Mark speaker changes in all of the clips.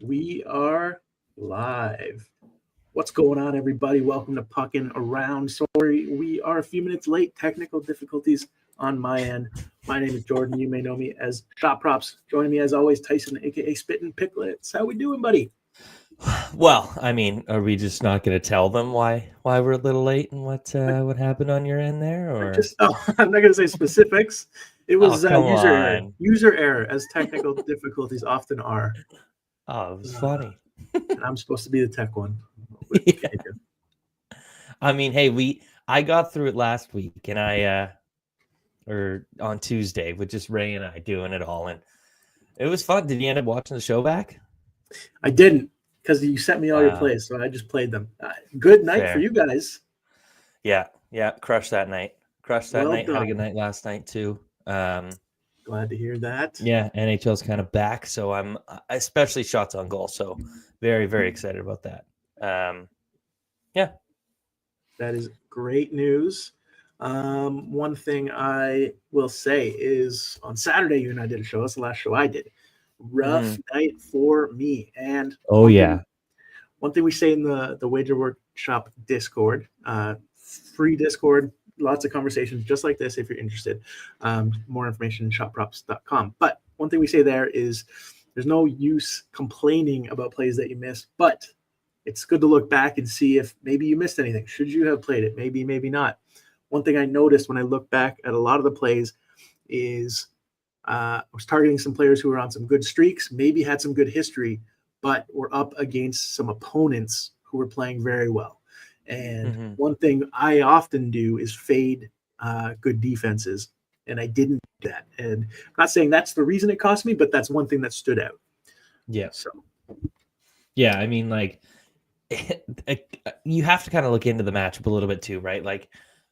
Speaker 1: We are live. What's going on, everybody? Welcome to Puckin Around. Sorry, we are a few minutes late. Technical difficulties on my end. My name is Jordan. You may know me as Shot Props. Joining me, as always, Tyson, aka Spittin' Picklets. How we doing, buddy?
Speaker 2: Well, I mean, are we just not going to tell them why we're a little late and what happened on your end there, or?
Speaker 1: I'm not going to say specifics. It
Speaker 2: Oh,
Speaker 1: was
Speaker 2: come
Speaker 1: user error.
Speaker 2: on.
Speaker 1: User error, as technical difficulties often are.
Speaker 2: Oh, it was funny.
Speaker 1: And I'm supposed to be the tech one.
Speaker 2: Yeah. I mean, hey, I got through it last week, and or on Tuesday with just Ray and I doing it all, and it was fun. Did you end up watching the show back?
Speaker 1: I didn't, because you sent me all your plays, so I just played them. Good night
Speaker 2: Fair.
Speaker 1: for you guys.
Speaker 2: Yeah, crushed that night.
Speaker 1: Well
Speaker 2: Had a
Speaker 1: done.
Speaker 2: good night last night too.
Speaker 1: Glad to hear that.
Speaker 2: Yeah, NHL's kind of back, so I'm especially shots on goal. So very, very excited about that. Yeah,
Speaker 1: that is great news. One thing I will say is on Saturday, you and I did a show. That's the last show I did. Rough night for me. And one thing we say in the Wager Workshop Discord, free Discord, lots of conversations just like this if you're interested. More information shopprops.com. But one thing we say there is there's no use complaining about plays that you missed, but it's good to look back and see if maybe you missed anything. Should you have played it? Maybe, maybe not. One thing I noticed when I look back at a lot of the plays is I was targeting some players who were on some good streaks, maybe had some good history, but were up against some opponents who were playing very well. And one thing I often do is fade good defenses, and I didn't do that. And I'm not saying that's the reason it cost me, but that's one thing that stood out.
Speaker 2: Yeah.
Speaker 1: So,
Speaker 2: yeah, I mean, like, you have to kind of look into the matchup a little bit too, right? Like,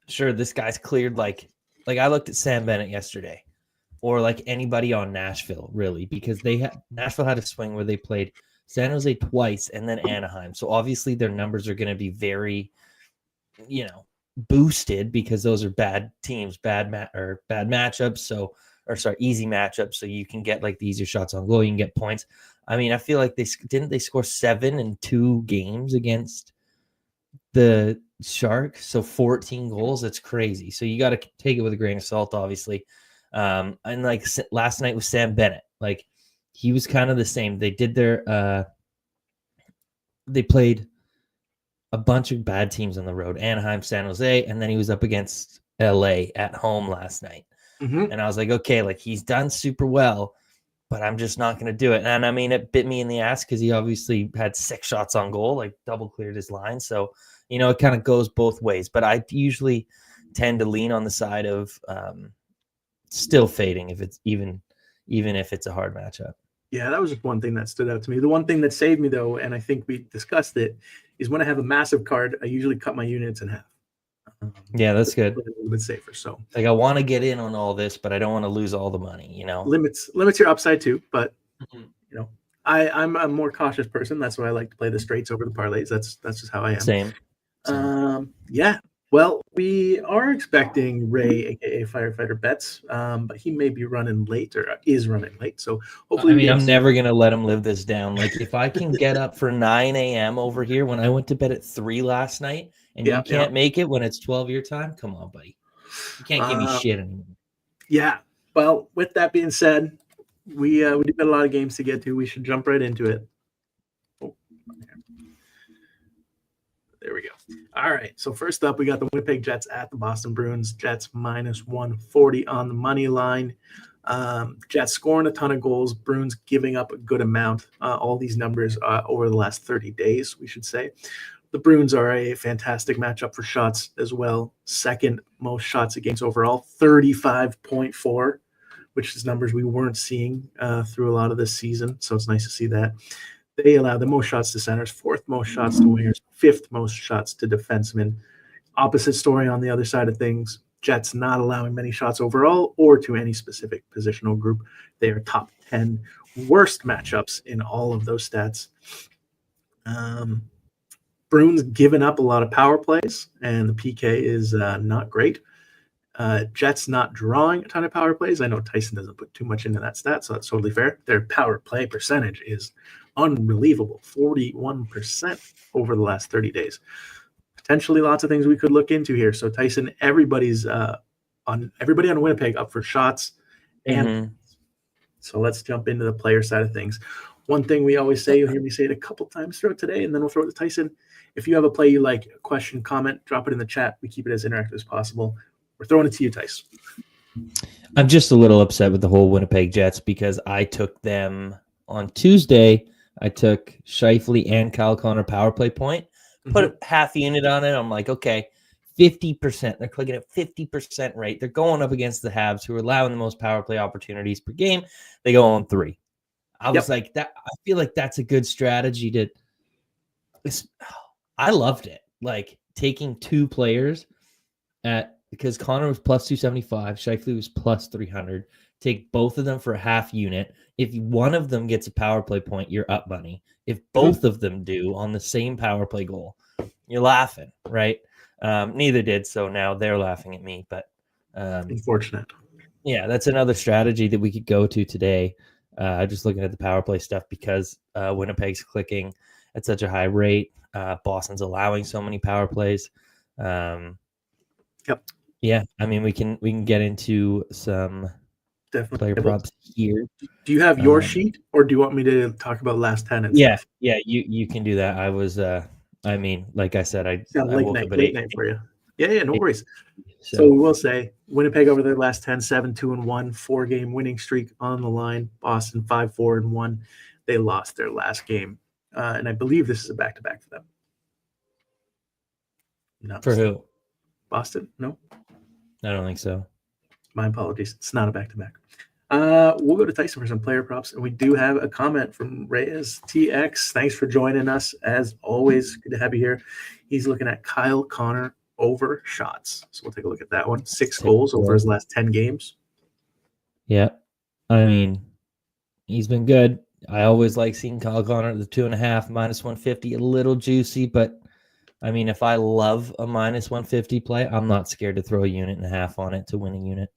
Speaker 2: sure, this guy's cleared. Like I looked at Sam Bennett yesterday, or like anybody on Nashville, really, because Nashville had a swing where they played San Jose twice and then Anaheim. So obviously their numbers are going to be very, boosted because those are bad teams, bad matchups. So, easy matchups. So you can get like the easier shots on goal. You can get points. I mean, I feel like they score 7 in 2 games against the Sharks. So 14 goals. That's crazy. So you got to take it with a grain of salt, obviously. And like last night with Sam Bennett, like he was kind of the same. They did they played a bunch of bad teams on the road, Anaheim, San Jose, and then he was up against LA at home last night. And I was like, okay, like he's done super well, but I'm just not going to do it. And I mean, it bit me in the ass because he obviously had 6 shots on goal, like double cleared his line. So, it kind of goes both ways, but I usually tend to lean on the side of still fading if it's even if it's a hard matchup.
Speaker 1: Yeah, that was just one thing that stood out to me. The one thing that saved me, though, and I think we discussed it, is when I have a massive card, I usually cut my units in half.
Speaker 2: Yeah, that's good.
Speaker 1: A little bit safer. So,
Speaker 2: like, I want to get in on all this, but I don't want to lose all the money.
Speaker 1: Limits your upside too. But I'm a more cautious person. That's why I like to play the straights over the parlays. That's just how I am.
Speaker 2: Same.
Speaker 1: Yeah. Well, we are expecting Ray, aka Firefighter Bets, but he may be running late or is running late. So hopefully,
Speaker 2: I'm never gonna let him live this down. Like if I can get up for 9 a.m. over here when I went to bed at 3 last night, and you can't make it when it's 12 your time, come on, buddy. You can't give me shit anymore.
Speaker 1: Yeah. Well, with that being said, we do got a lot of games to get to. We should jump right into it. There we go. All right. So first up, we got the Winnipeg Jets at the Boston Bruins. Jets minus 140 on the money line. Jets scoring a ton of goals. Bruins giving up a good amount. All these numbers over the last 30 days, we should say. The Bruins are a fantastic matchup for shots as well. Second most shots against overall, 35.4, which is numbers we weren't seeing through a lot of this season. So it's nice to see that. They allow the most shots to centers, 4th most shots to wingers, 5th most shots to defensemen. Opposite story on the other side of things. Jets not allowing many shots overall or to any specific positional group. They are top 10 worst matchups in all of those stats. Bruins giving up a lot of power plays, and the PK is not great. Jets not drawing a ton of power plays. I know Tyson doesn't put too much into that stat, so that's totally fair. Their power play percentage is unbelievable, 41% over the last 30 days. Potentially lots of things we could look into here. So Tyson, everybody on Winnipeg up for shots and so let's jump into the player side of things. One thing we always say, you'll hear me say it a couple times throughout today, and then we'll throw it to Tyson. If you have a play you like, a question, comment, drop it in the chat. We keep it as interactive as possible. We're throwing it to you, Tyson.
Speaker 2: I'm just a little upset with the whole Winnipeg Jets because I took them on Tuesday. I took Scheifele and Kyle Connor power play point, put a half unit on it. I'm like, okay, 50%. They're clicking at 50% rate. They're going up against the Habs, who are allowing the most power play opportunities per game. They go on 3. I was like, that. I feel like that's a good strategy I loved it. Like taking 2 players because Connor was plus 275, Scheifele was plus 300. Take both of them for a half unit. If one of them gets a power play point, you're up money. If both of them do on the same power play goal, you're laughing, right? Neither did, so now they're laughing at me. But
Speaker 1: unfortunate.
Speaker 2: Yeah, that's another strategy that we could go to today. Just looking at the power play stuff because Winnipeg's clicking at such a high rate. Boston's allowing so many power plays. Yeah, I mean we can get into some player props here.
Speaker 1: Do you have your sheet, or do you want me to talk about last 10 and stuff?
Speaker 2: Yeah, you can do that. I was I mean, like I said, I woke up at
Speaker 1: late night for you. Yeah, no worries. So we will say Winnipeg over their last 10, 7-2-1, 4-game winning streak on the line. Boston 5-4-1. They lost their last game, and I believe this is a back-to-back for them.
Speaker 2: No, for who?
Speaker 1: Boston? No,
Speaker 2: I don't think so.
Speaker 1: My apologies. It's not a back-to-back. We'll go to Tyson for some player props, and we do have a comment from Reyes TX. Thanks for joining us as always. Good to have you here. He's looking at Kyle Connor over shots, so we'll take a look at that one. 6 goals over his last 10 games.
Speaker 2: Yeah, I mean, he's been good. I always like seeing Kyle Connor at the 2.5 minus 150, a little juicy, but I mean, if I love a minus 150 play, I'm not scared to throw a unit and a half on it to win a unit.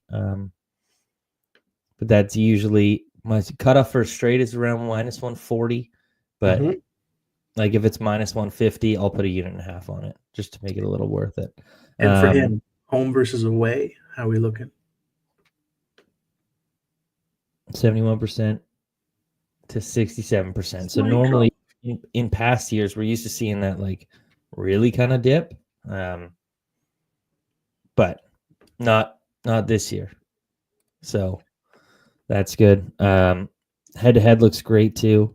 Speaker 2: But that's usually my cutoff for straight is around minus 140. But like if it's minus 150, I'll put a unit and a half on it just to make it a little worth it.
Speaker 1: And for him, home versus away, how are we looking?
Speaker 2: 71% to 67%. So normally in past years, we're used to seeing that like really kind of dip. But not this year. So that's good. Head-to-head looks great too.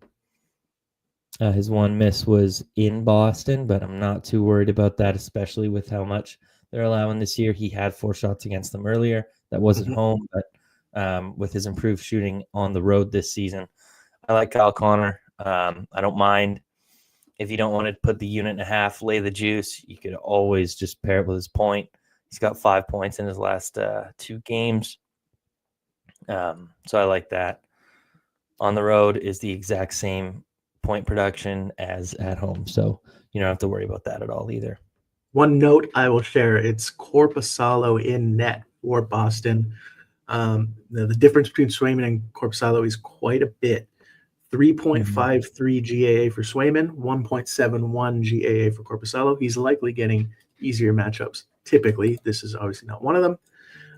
Speaker 2: His one miss was in Boston, but I'm not too worried about that, especially with how much they're allowing this year. He had 4 shots against them earlier. That wasn't home, but with his improved shooting on the road this season, I like Kyle Connor. I don't mind if you don't want to put the unit and a half, lay the juice. You could always just pair it with his point. He's got 5 points in his last 2 games. So I like that. On the road is the exact same point production as at home. So you don't have to worry about that at all either.
Speaker 1: One note I will share, it's Korpisalo in net for Boston. The difference between Swayman and Korpisalo is quite a bit. 3.53 GAA for Swayman, 1.71 GAA for Korpisalo. He's likely getting easier matchups. Typically, this is obviously not one of them.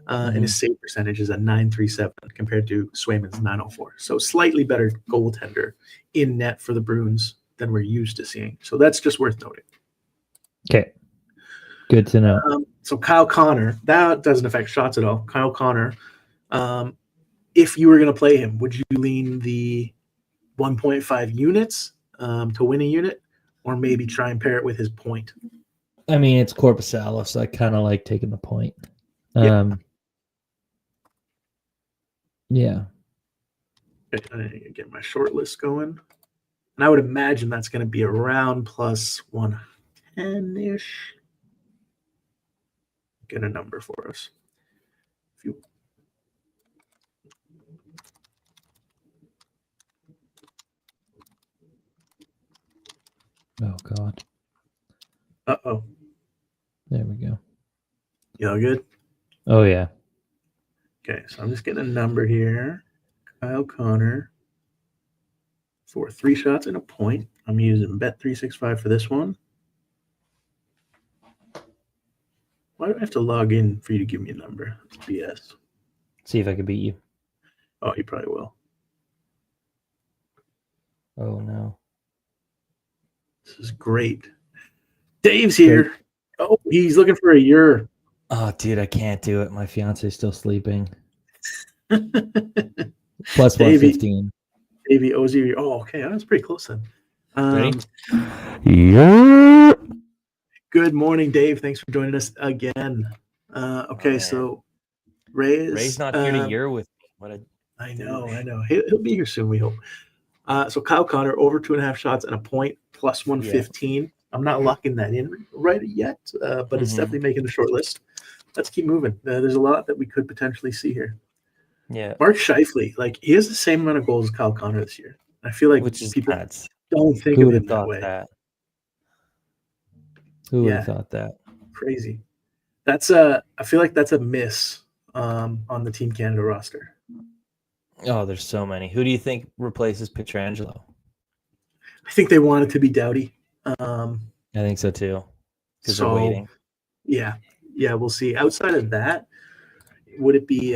Speaker 1: And his save percentage is at 937 compared to Swayman's 904. So slightly better goaltender in net for the Bruins than we're used to seeing. So that's just worth noting.
Speaker 2: Okay. Good to know.
Speaker 1: So Kyle Connor, that doesn't affect shots at all. Kyle Connor, if you were going to play him, would you lean the 1.5 units to win a unit, or maybe try and pair it with his point?
Speaker 2: I mean, it's Korpisalo, so I kind of like taking the point. Yeah.
Speaker 1: Get my short list going. And I would imagine that's going to be around plus 110-ish. Get a number for us.
Speaker 2: Oh, God.
Speaker 1: Uh-oh.
Speaker 2: There we go.
Speaker 1: You all good?
Speaker 2: Oh, yeah. Okay,
Speaker 1: so I'm just getting a number here. Kyle Connor for 3 shots and a point. I'm using Bet365 for this one. Why do I have to log in for you to give me a number? It's BS.
Speaker 2: See if I can beat you.
Speaker 1: Oh, you probably will.
Speaker 2: Oh, no.
Speaker 1: This is great. Dave's here. Great. Oh, he's looking for a year.
Speaker 2: Oh, dude, I can't do it. My fiance's still sleeping. Plus 115.
Speaker 1: Davey owes you. Oh, okay. That's pretty close then.
Speaker 2: Ready?
Speaker 1: Yeah. Good morning, Dave. Thanks for joining us again. Okay, so
Speaker 2: Ray's not here to year with me. What a
Speaker 1: I know. He'll be here soon, we hope. So Kyle Connor, over 2.5 shots and a point, plus 115. Yeah. I'm not locking that in right yet, but it's definitely making the short list. Let's keep moving. There's a lot that we could potentially see here.
Speaker 2: Yeah.
Speaker 1: Mark Scheifele, like he has the same amount of goals as Kyle Connor this year. I feel like people don't think of him that way.
Speaker 2: Who would have thought that?
Speaker 1: Crazy. I feel like that's a miss on the Team Canada roster.
Speaker 2: Oh, there's so many. Who do you think replaces Pietrangelo?
Speaker 1: I think they want it to be Doughty.
Speaker 2: I think so too. Because they're waiting.
Speaker 1: Yeah, we'll see. Outside of that, would it be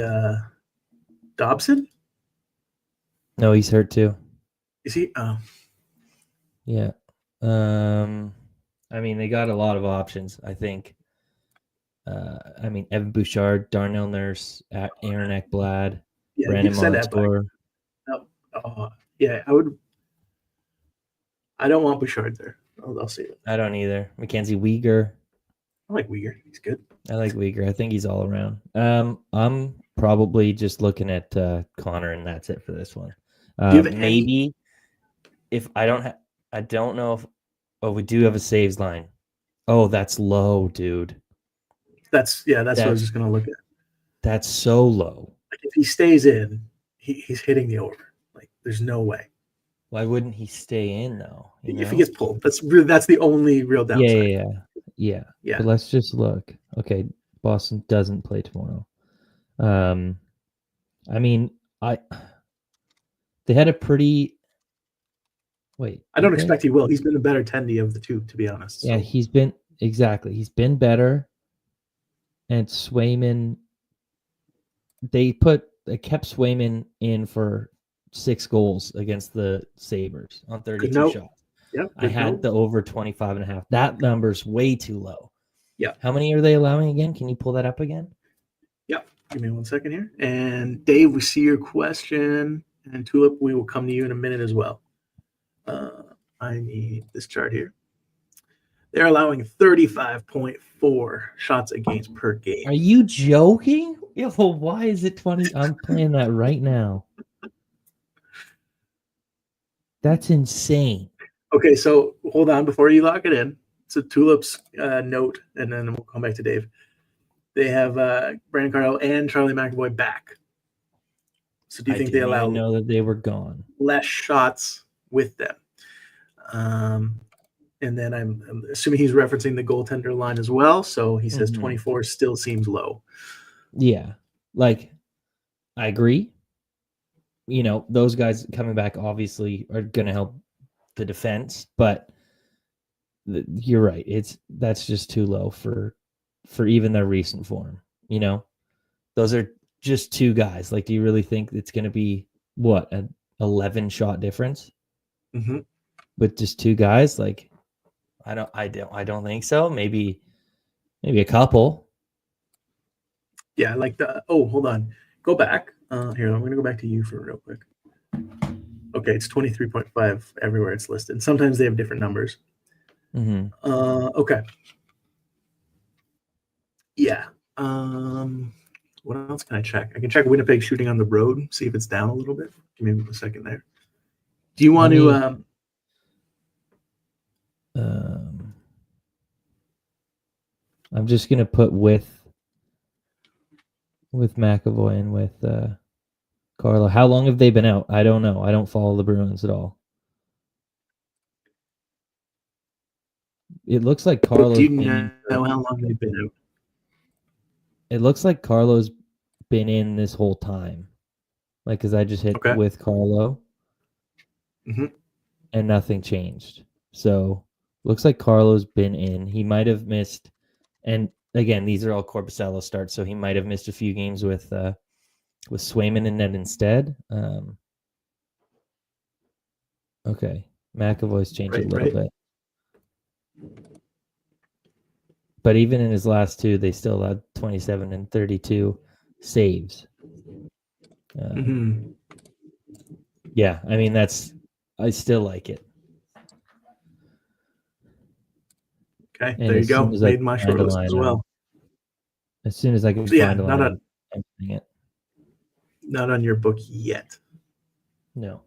Speaker 1: Dobson?
Speaker 2: No, he's hurt too.
Speaker 1: Is he? Oh.
Speaker 2: Yeah. I mean, they got a lot of options, I think. Evan Bouchard, Darnell Nurse, Aaron Ekblad, Brandon Montour.
Speaker 1: Yeah, I would. I don't want Bouchard there. I'll say that.
Speaker 2: I don't either. Mackenzie Weegar.
Speaker 1: I like Weegar. He's good.
Speaker 2: I like Weegar. I think he's all around. I'm probably just looking at Connor, and that's it for this one. Maybe if I don't know if. Oh, we do have a saves line. Oh, that's low, dude.
Speaker 1: That's what I was just gonna look at.
Speaker 2: That's so low.
Speaker 1: Like if he stays in, he's hitting the over. Like there's no way.
Speaker 2: Why wouldn't he stay in though?
Speaker 1: If he gets pulled, that's the only real downside.
Speaker 2: Yeah. But let's just look. Okay, Boston doesn't play tomorrow. They had a pretty. Wait.
Speaker 1: I don't expect he will. He's been a better tendy of the two, to be honest.
Speaker 2: Yeah, he's been better. And Swayman, they kept Swayman in for 6 goals against the Sabres on 32 shots.
Speaker 1: Yep,
Speaker 2: I had the over 25.5. That number's way too low.
Speaker 1: Yeah.
Speaker 2: How many are they allowing again? Can you pull that up again?
Speaker 1: Yep. Give me 1 second here. And Dave, we see your question. And Tulip, we will come to you in a minute as well. I need this chart here. They're allowing 35.4 shots against per game.
Speaker 2: Are you joking? Yeah, well, why is it 20? I'm playing that right now. That's insane.
Speaker 1: Okay, so hold on before you lock it in. So Tulip's note, and then we'll come back to Dave. They have Brandon Carnell and Charlie McAvoy back. So do you think they allow?
Speaker 2: I know that they were gone.
Speaker 1: Less shots with them. And then I'm assuming he's referencing the goaltender line as well. So he says 24 still seems low.
Speaker 2: Yeah. Like, I agree. You know, those guys coming back obviously are going to help the defense, but you're right. That's just too low for even their recent form. You know, those are just 2 guys. Like, do you really think it's going to be what, an 11 shot difference with just 2 guys? Like, I don't think so. Maybe a couple.
Speaker 1: Yeah, like hold on. Go back. Here, I'm going to go back to you for real quick. Okay, it's 23.5 everywhere it's listed. Sometimes they have different numbers. Okay. Yeah. What else can I check? I can check Winnipeg shooting on the road, see if it's down a little bit. Give me a second there. Do you want to
Speaker 2: I'm just gonna put with McAvoy and with Carlo. How long have they been out? I don't know. I don't follow the Bruins at all. It looks like Carlo's.
Speaker 1: Do you know how long they've been out?
Speaker 2: It looks like Carlo's been in this whole time. Like, because I just hit with Carlo. and nothing changed. So looks like Carlo's been in. He might have missed, and again, these are all Korpisalo starts, so he might have missed a few games with Swayman in net instead. Okay, McAvoy's changed a little bit, but even in his last two, they still had 27 and 32 saves. Yeah, I mean I still like it.
Speaker 1: Okay, and there you go. Made my short list as well.
Speaker 2: As soon as I can find a line, I'm putting it.
Speaker 1: Not on your book yet.
Speaker 2: No.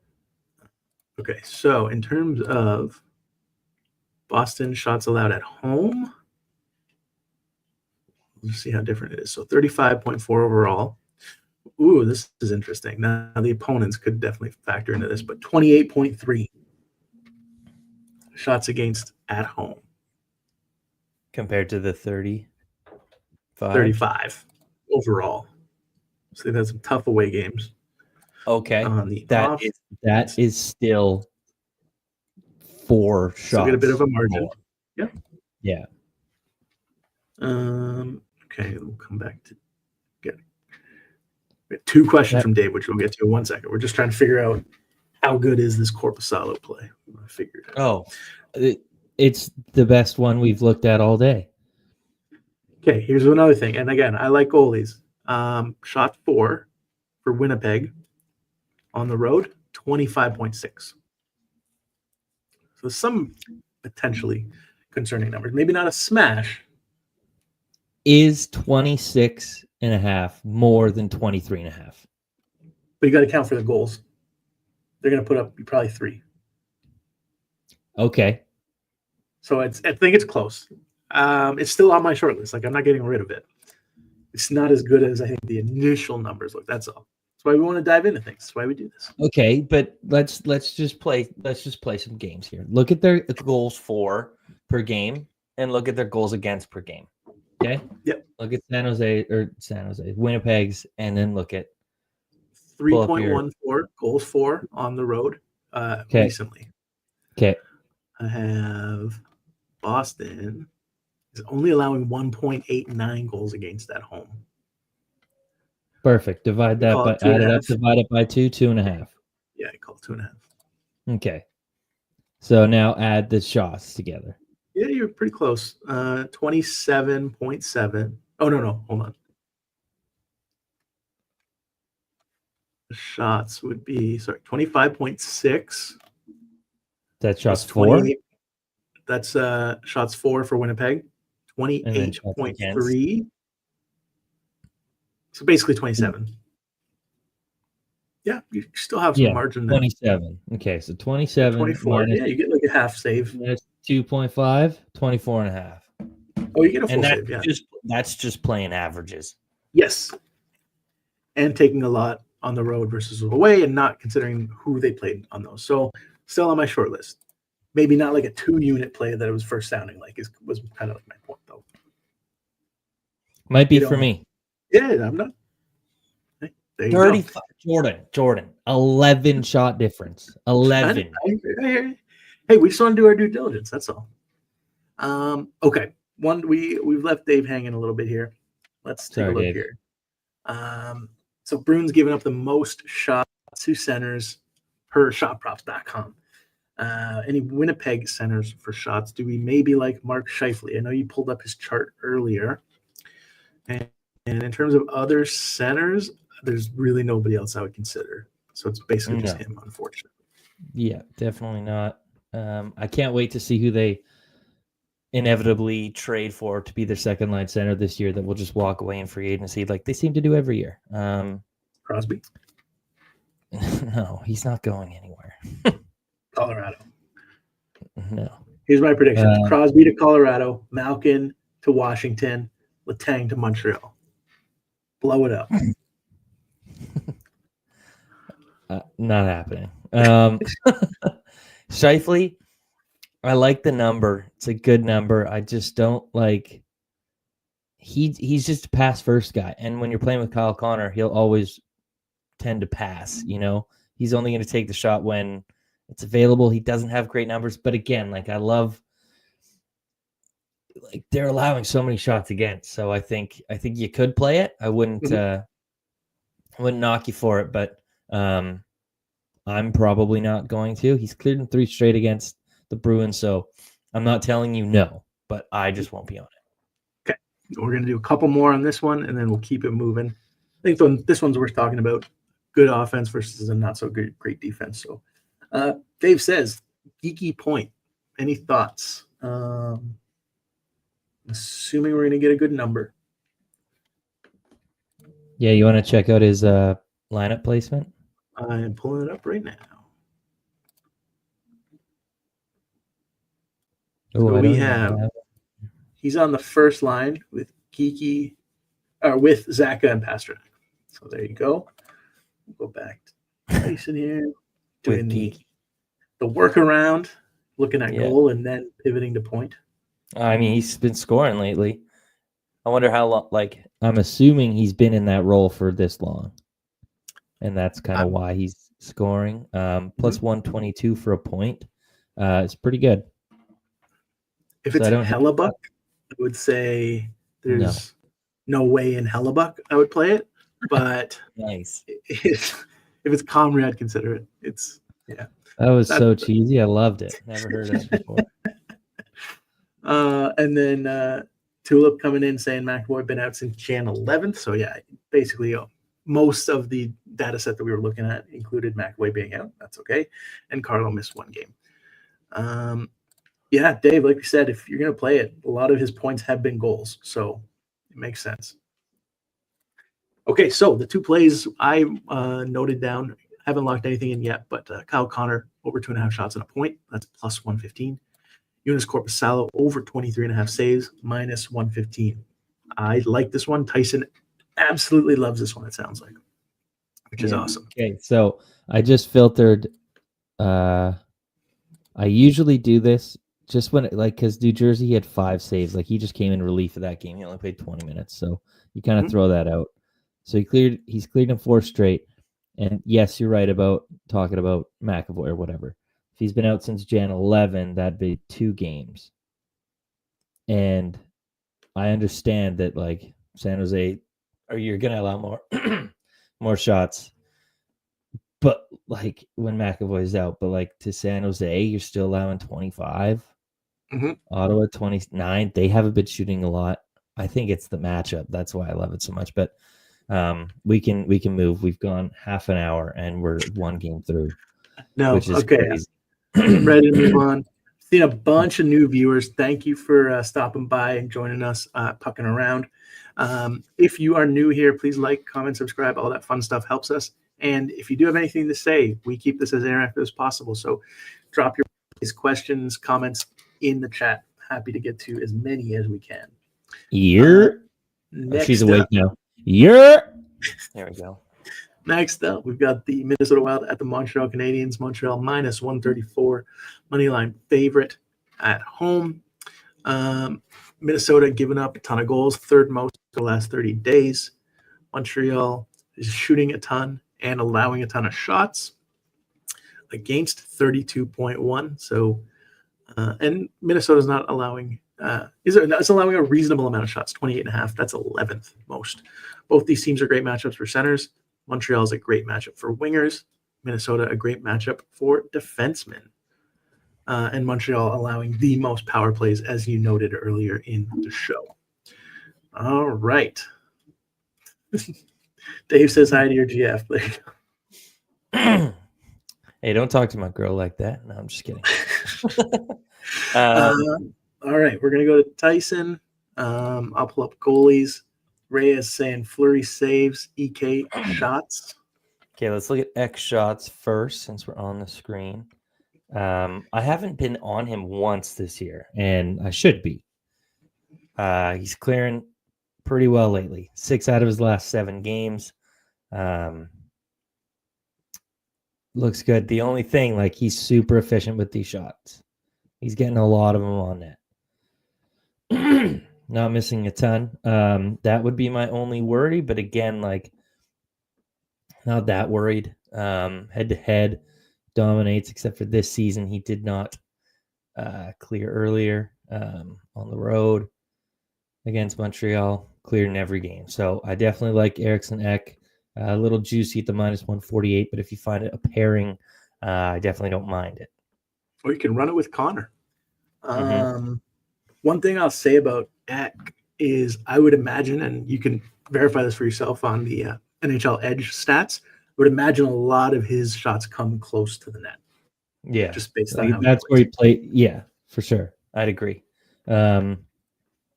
Speaker 1: Okay, so in terms of Boston shots allowed at home, let's see how different it is. So 35.4 overall. Ooh, this is interesting. Now the opponents could definitely factor into this, but 28.3 shots against at home.
Speaker 2: Compared to the
Speaker 1: 35 overall. So they've had some tough away games.
Speaker 2: Okay. That is still 4 shots.
Speaker 1: So get a bit of a margin.
Speaker 2: Yeah. Yeah.
Speaker 1: Okay, we'll come back to get 2 questions from Dave, which we'll get to in 1 second. We're just trying to figure out how good is this Korpisalo play. I figured it out.
Speaker 2: It's the best one we've looked at all day.
Speaker 1: Okay, here's another thing. And again, I like goalies. Shot 4 for Winnipeg on the road, 25.6. So some potentially concerning numbers. Maybe not a smash.
Speaker 2: Is 26.5 more than 23.5?
Speaker 1: But you got to count for the goals. They're going to put up probably 3.
Speaker 2: Okay.
Speaker 1: So I think it's close. It's still on my short list. Like, I'm not getting rid of it. It's not as good as I think the initial numbers look. That's all. That's why we want to dive into things. That's why we do this.
Speaker 2: Okay, but let's just play some games here. Look at their goals for per game and look at their goals against per game. Okay?
Speaker 1: Yep.
Speaker 2: Look at San Jose, Winnipeg's, and then look at
Speaker 1: 3.14 goals for on the road recently.
Speaker 2: Okay.
Speaker 1: I have Boston is only allowing 1.89 goals against at home.
Speaker 2: Perfect. Divide that by add it up. Divide it by 2.5.
Speaker 1: Yeah, I call it 2.5.
Speaker 2: Okay. So now add the shots together.
Speaker 1: Yeah, you're pretty close. 27.7. Oh no, hold on. The shots would be 25.6.
Speaker 2: That's shots 4.
Speaker 1: That's shots 4 for Winnipeg. 28.3. So basically 27. Yeah, you still have some margin there.
Speaker 2: 27. Okay, so 27.
Speaker 1: 24. Yeah, you get like a half save.
Speaker 2: That's 2.5, 24.5.
Speaker 1: Oh, you get a full save, yeah.
Speaker 2: That's just playing averages.
Speaker 1: Yes. And taking a lot on the road versus away and not considering who they played on those. So still on my short list. Maybe not like a 2-unit play that it was first sounding like was kind of like my point, though.
Speaker 2: Might be for me.
Speaker 1: Yeah, I'm not. Hey,
Speaker 2: 35. Jordan, 11 shot difference. 11.
Speaker 1: Hey, we just want to do our due diligence. That's all. Okay. We've left Dave hanging a little bit here. Let's take a look here. So Bruins giving up the most shots to centers per shotprops.com. Any Winnipeg centers for shots? Do we maybe like Mark Scheifele? I know you pulled up his chart earlier. And in terms of other centers, there's really nobody else I would consider. So it's basically just him, unfortunately.
Speaker 2: Yeah, definitely not. I can't wait to see who they inevitably trade for to be their second line center this year that will just walk away in free agency like they seem to do every year.
Speaker 1: Crosby?
Speaker 2: No, he's not going anywhere.
Speaker 1: Colorado.
Speaker 2: No.
Speaker 1: Here's my prediction. Crosby to Colorado, Malkin to Washington, Letang to Montreal. Blow it up.
Speaker 2: Not happening. Scheifele, I like the number. It's a good number. I just don't like he's just a pass first guy. And when you're playing with Kyle Connor, he'll always tend to pass, you know. He's only going to take the shot when It's available. He doesn't have great numbers, but again, like I love, like they're allowing so many shots against. So I think you could play it. I wouldn't knock you for it, but I'm probably not going to. He's cleared in 3 straight against the Bruins, so I'm not telling you no, but I just won't be on it.
Speaker 1: Okay, we're going to do a couple more on this one, and then we'll keep it moving. I think this one's worth talking about. Good offense versus a not so great defense. So Dave says, geeky point. Any thoughts? Assuming we're going to get a good number.
Speaker 2: Yeah, you want to check out his lineup placement?
Speaker 1: I am pulling it up right now. So we have, he's on the first line with Geeky, or with Zaka and Pasternak. So there you go. We'll go back to Tyson here, doing the workaround, looking at goal and then pivoting to point.
Speaker 2: I mean, he's been scoring lately. I wonder how long, like, I'm assuming he's been in that role for this long. And that's kind of why he's scoring. Plus 122 for a point. It's pretty good.
Speaker 1: If it's Hellebuck, I would say there's no way in Hellebuck I would play it. But
Speaker 2: nice.
Speaker 1: If it's Comrie, I'd consider it. It's, yeah.
Speaker 2: That was so cheesy. I loved it. Never heard of it before.
Speaker 1: And then Tulip coming in saying McAvoy been out since Jan 11th. So, yeah, basically most of the data set that we were looking at included McAvoy being out. That's okay. And Carlo missed 1 game. Yeah, Dave, like we said, if you're going to play it, a lot of his points have been goals. So it makes sense. Okay, so the 2 plays I noted down, haven't locked anything in yet, but Kyle Connor over 2.5 shots and a point. That's plus 115. Jonas Korpisalo over 23.5 saves, minus 115. I like this one. Tyson absolutely loves this one, it sounds like, which is awesome.
Speaker 2: Okay, so I just filtered. I usually do this just when, like, because New Jersey had 5 saves. Like, he just came in relief of that game. He only played 20 minutes, so you kind of throw that out. So he's cleared in 4 straight. And yes, you're right about talking about McAvoy or whatever. If he's been out since Jan 11, that'd be 2 games. And I understand that, like, San Jose, or you're going to allow more shots. But, like, when McAvoy's out, but, like, to San Jose, you're still allowing 25. Ottawa, 29. They haven't been shooting a lot. I think it's the matchup. That's why I love it so much. But we can move. We've gone half an hour, and we're 1 game through.
Speaker 1: No,
Speaker 2: which is
Speaker 1: okay.
Speaker 2: Crazy.
Speaker 1: Ready to move on. Seen a bunch of new viewers. Thank you for stopping by and joining us, Puckin around. If you are new here, please like, comment, subscribe. All that fun stuff helps us. And if you do have anything to say, we keep this as interactive as possible. So drop your questions, comments in the chat. Happy to get to as many as we can.
Speaker 2: She's awake now. There we go.
Speaker 1: Next up, we've got the Minnesota Wild at the Montreal Canadiens. Montreal minus 134, moneyline favorite at home. Minnesota giving up a ton of goals, 3rd most in the last 30 days. Montreal is shooting a ton and allowing a ton of shots against 32.1. So, and Minnesota's not allowing, it's allowing a reasonable amount of shots, 28.5. That's 11th most. Both these teams are great matchups for centers. Montreal is a great matchup for wingers. Minnesota, a great matchup for defensemen. And Montreal allowing the most power plays, as you noted earlier in the show. All right. Dave says hi to your GF. There you
Speaker 2: go. Hey, don't talk to my girl like that. No, I'm just kidding.
Speaker 1: All right, we're going to go to Tyson. I'll pull up goalies. Ray is saying Fleury saves, EK shots.
Speaker 2: Okay, let's look at X shots first since we're on the screen. I haven't been on him once this year, and I should be. He's clearing pretty well lately. 6 out of his last 7 games. Looks good. The only thing, like, he's super efficient with these shots. He's getting a lot of them on net. Not missing a ton. That would be my only worry, but again, like, not that worried. Head to head, dominates, except for this season. He did not clear earlier on the road against Montreal, cleared in every game. So I definitely like Eriksson Ek. A little juicy at the -148, but if you find it a pairing, I definitely don't mind it.
Speaker 1: Or you can run it with Connor. One thing I'll say about Ek is I would imagine, and you can verify this for yourself on the NHL Edge stats, I would imagine a lot of his shots come close to the net.
Speaker 2: Yeah.
Speaker 1: Just based on how
Speaker 2: that's where he played. Yeah, for sure. I'd agree.
Speaker 1: Meaning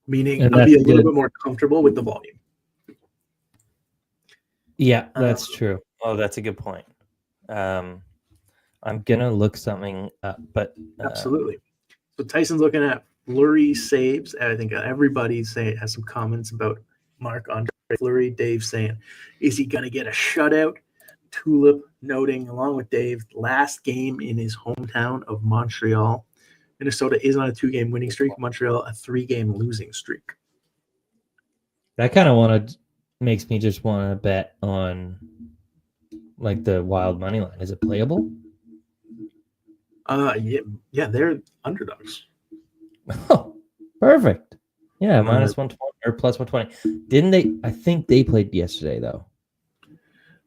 Speaker 1: I'll be a little bit more comfortable with the volume.
Speaker 2: Yeah, that's true. Oh, that's a good point. I'm going to look something up, but...
Speaker 1: Absolutely. So Tyson's looking at Fleury saves. I think everybody has some comments about Marc-Andre Fleury. Dave saying, is he going to get a shutout? Tulip noting, along with Dave, last game in his hometown of Montreal. Minnesota is on a 2-game winning streak. Montreal, a 3-game losing streak.
Speaker 2: That kind of makes me just want to bet on like the wild money line. Is it playable?
Speaker 1: Yeah, they're underdogs.
Speaker 2: Oh, perfect. Yeah, -120 or +120. Didn't they? I think they played yesterday though.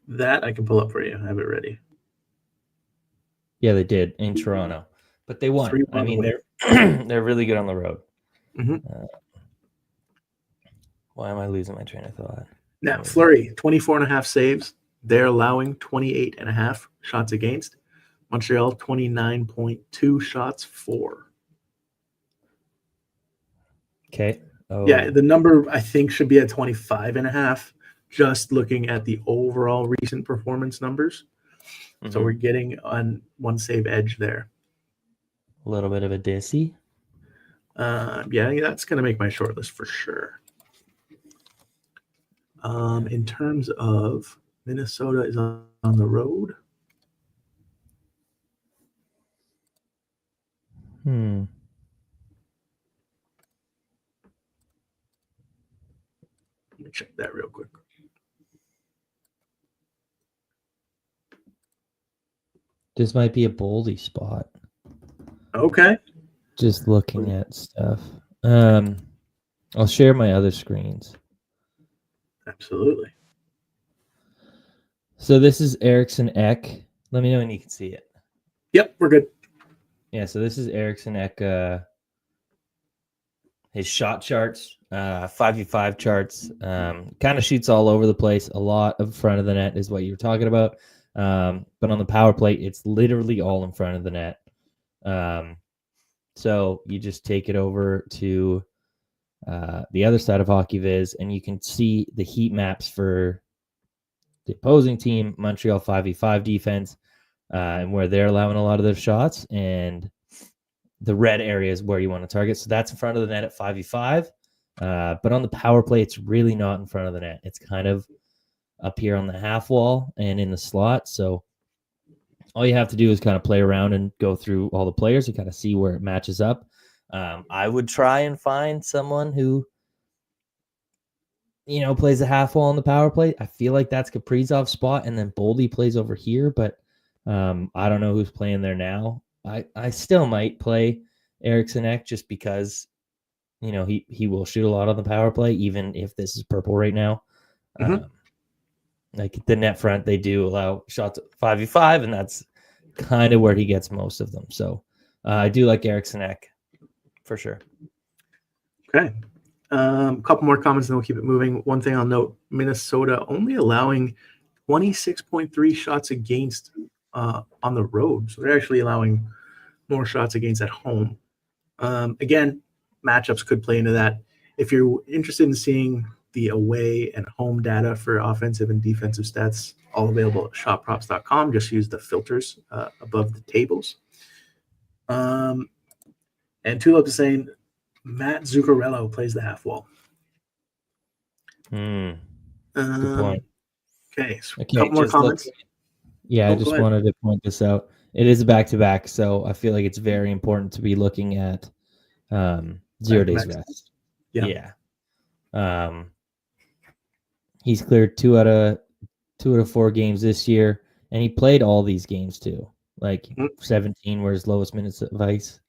Speaker 1: That I can pull up for you. I have it ready.
Speaker 2: Yeah, they did in Toronto, but they won. I mean, they're really good on the road. Why am I losing my train of thought?
Speaker 1: Now, Fleury, 24.5 saves. They're allowing 28.5 shots against. Montreal, 29.2 shots for.
Speaker 2: Okay.
Speaker 1: Oh. Yeah, the number I think should be at 25.5, just looking at the overall recent performance numbers. So we're getting on 1 save edge there.
Speaker 2: A little bit of a dissy.
Speaker 1: Yeah, that's going to make my short list for sure. In terms of Minnesota is on the road.
Speaker 2: Let
Speaker 1: me check that real quick.
Speaker 2: This might be a boldy spot.
Speaker 1: Okay.
Speaker 2: Just looking at stuff. I'll share my other screens.
Speaker 1: Absolutely.
Speaker 2: So this is Eriksson Ek. Let me know when you can see it.
Speaker 1: Yep, we're good.
Speaker 2: Yeah, so this is Eriksson Ek. His shot charts, 5v5 charts. Kind of shoots all over the place. A lot of front of the net is what you were talking about. But on the power play, it's literally all in front of the net. So you just take it over to the other side of Hockey Viz, and you can see the heat maps for the opposing team, Montreal 5v5 defense, and where they're allowing a lot of their shots, and the red area is where you want to target. So that's in front of the net at 5v5. But on the power play, it's really not in front of the net. It's kind of up here on the half wall and in the slot. So all you have to do is kind of play around and go through all the players to kind of see where it matches up. I would try and find someone who, plays a half wall on the power play. I feel like that's Kaprizov's spot, and then Boldy plays over here, but I don't know who's playing there now. I still might play Eriksson Ek just because, he will shoot a lot on the power play, even if this is purple right now. Like the net front, they do allow shots at 5v5, and that's kind of where he gets most of them. So I do like Eriksson Ek for sure.
Speaker 1: Okay. A couple more comments and we'll keep it moving. One thing I'll note, Minnesota only allowing 26.3 shots against on the road. So they're actually allowing more shots against at home. Again, matchups could play into that. If you're interested in seeing the away and home data for offensive and defensive stats, all available at shopprops.com. Just use the filters above the tables. And Tulip is saying Matt Zuccarello plays the half wall.
Speaker 2: Good point.
Speaker 1: Okay, so a couple more comments.
Speaker 2: I just wanted to point this out. It is a back-to-back, so I feel like it's very important to be looking at 0 days rest. Yeah. He's cleared two out of 4 games this year, and he played all these games too. Like 17 were his lowest minutes of ice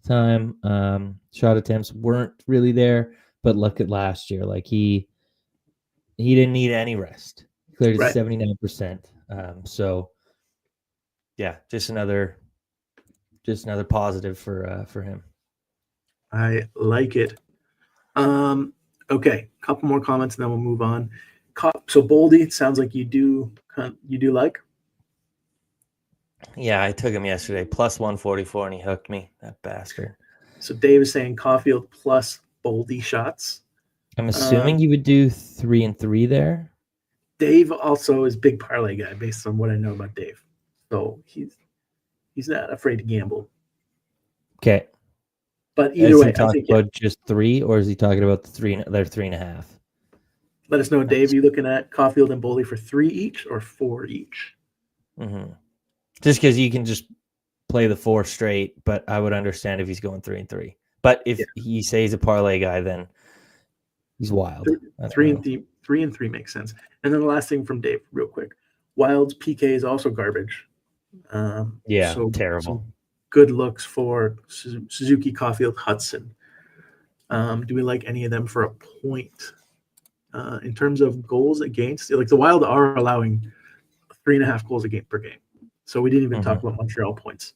Speaker 2: time. Shot attempts weren't really there, but look at last year. Like he didn't need any rest. He cleared at 79%. So yeah, just another positive for him.
Speaker 1: I like it. Okay, a couple more comments and then we'll move on. So Boldy, sounds like you do like.
Speaker 2: Yeah, I took him yesterday, plus 144, and he hooked me, that bastard.
Speaker 1: So Dave is saying Caulfield plus Boldy shots.
Speaker 2: I'm assuming you would do 3 and 3 there.
Speaker 1: Dave also is big parlay guy based on what I know about Dave. So he's not afraid to gamble.
Speaker 2: Okay.
Speaker 1: But either way,
Speaker 2: I think about just 3, or is he talking about the 3.5?
Speaker 1: Let us know, Dave. You looking at Caulfield and Boldy for 3 each or 4 each?
Speaker 2: Mm-hmm. Just because you can just play the 4 straight, but I would understand if he's going 3 and 3. But if he says he's a parlay guy, then he's wild.
Speaker 1: 3 and 3 makes sense. And then the last thing from Dave, real quick. Wild's PK is also garbage.
Speaker 2: So terrible.
Speaker 1: Good looks for Suzuki, Caulfield, Hudson. Do we like any of them for a point? In terms of goals against, like the Wild are allowing 3.5 goals a game per game. So we didn't even talk about Montreal points.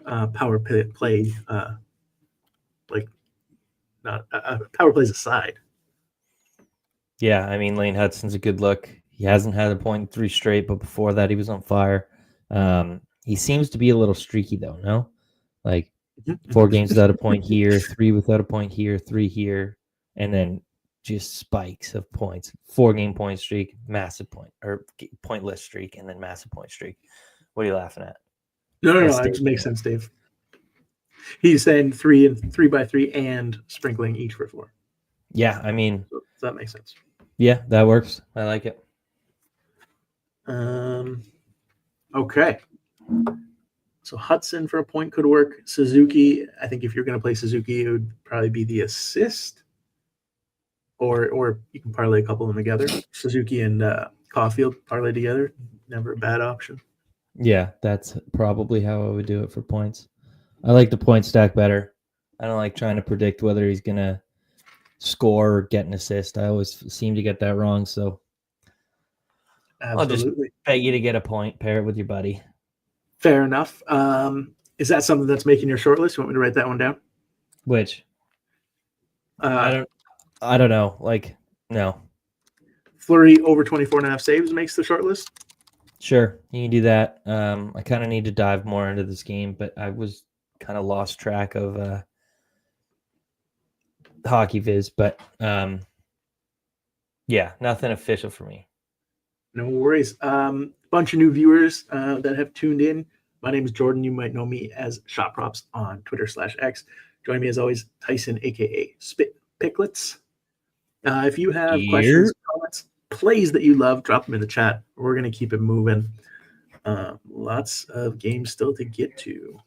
Speaker 1: Power play, like not power plays aside.
Speaker 2: Yeah, I mean Lane Hudson's a good look. He hasn't had a point 3 straight, but before that he was on fire. He seems to be a little streaky though, no? Like 4 games without a point here, 3 without a point here, 3 here, and then just spikes of points. 4-game point streak, massive point, or pointless streak, and then massive point streak. What are you laughing at?
Speaker 1: No, that just makes sense, Dave. He's saying 3 and 3 by 3 and sprinkling each for 4.
Speaker 2: Yeah, I mean,
Speaker 1: so that makes sense.
Speaker 2: Yeah, that works. I like it.
Speaker 1: Okay. So Hudson for a point could work. Suzuki, I think if you're going to play Suzuki, it would probably be the assist. Or you can parlay a couple of them together. Suzuki and Caulfield parlay together. Never a bad option.
Speaker 2: Yeah, that's probably how I would do it for points. I like the point stack better. I don't like trying to predict whether he's going to score or get an assist. I always seem to get that wrong, so I'll just beg you to get a point. Pair it with your buddy.
Speaker 1: Fair enough. Is that something that's making your short list? You want me to write that one down?
Speaker 2: Which? I don't know. Like, no.
Speaker 1: Fleury over 24.5 saves makes the short list?
Speaker 2: Sure, you can do that. I kind of need to dive more into this game, but I was kind of lost track of Hockey Viz, but yeah, nothing official for me.
Speaker 1: No worries. Bunch of new viewers that have tuned in. My name is Jordan. You might know me as Shot Props on Twitter/X. Join me as always, Tyson, aka Spit Picklets. If you have questions, comments, plays that you love, drop them in the chat. We're gonna keep it moving. Lots of games still to get to.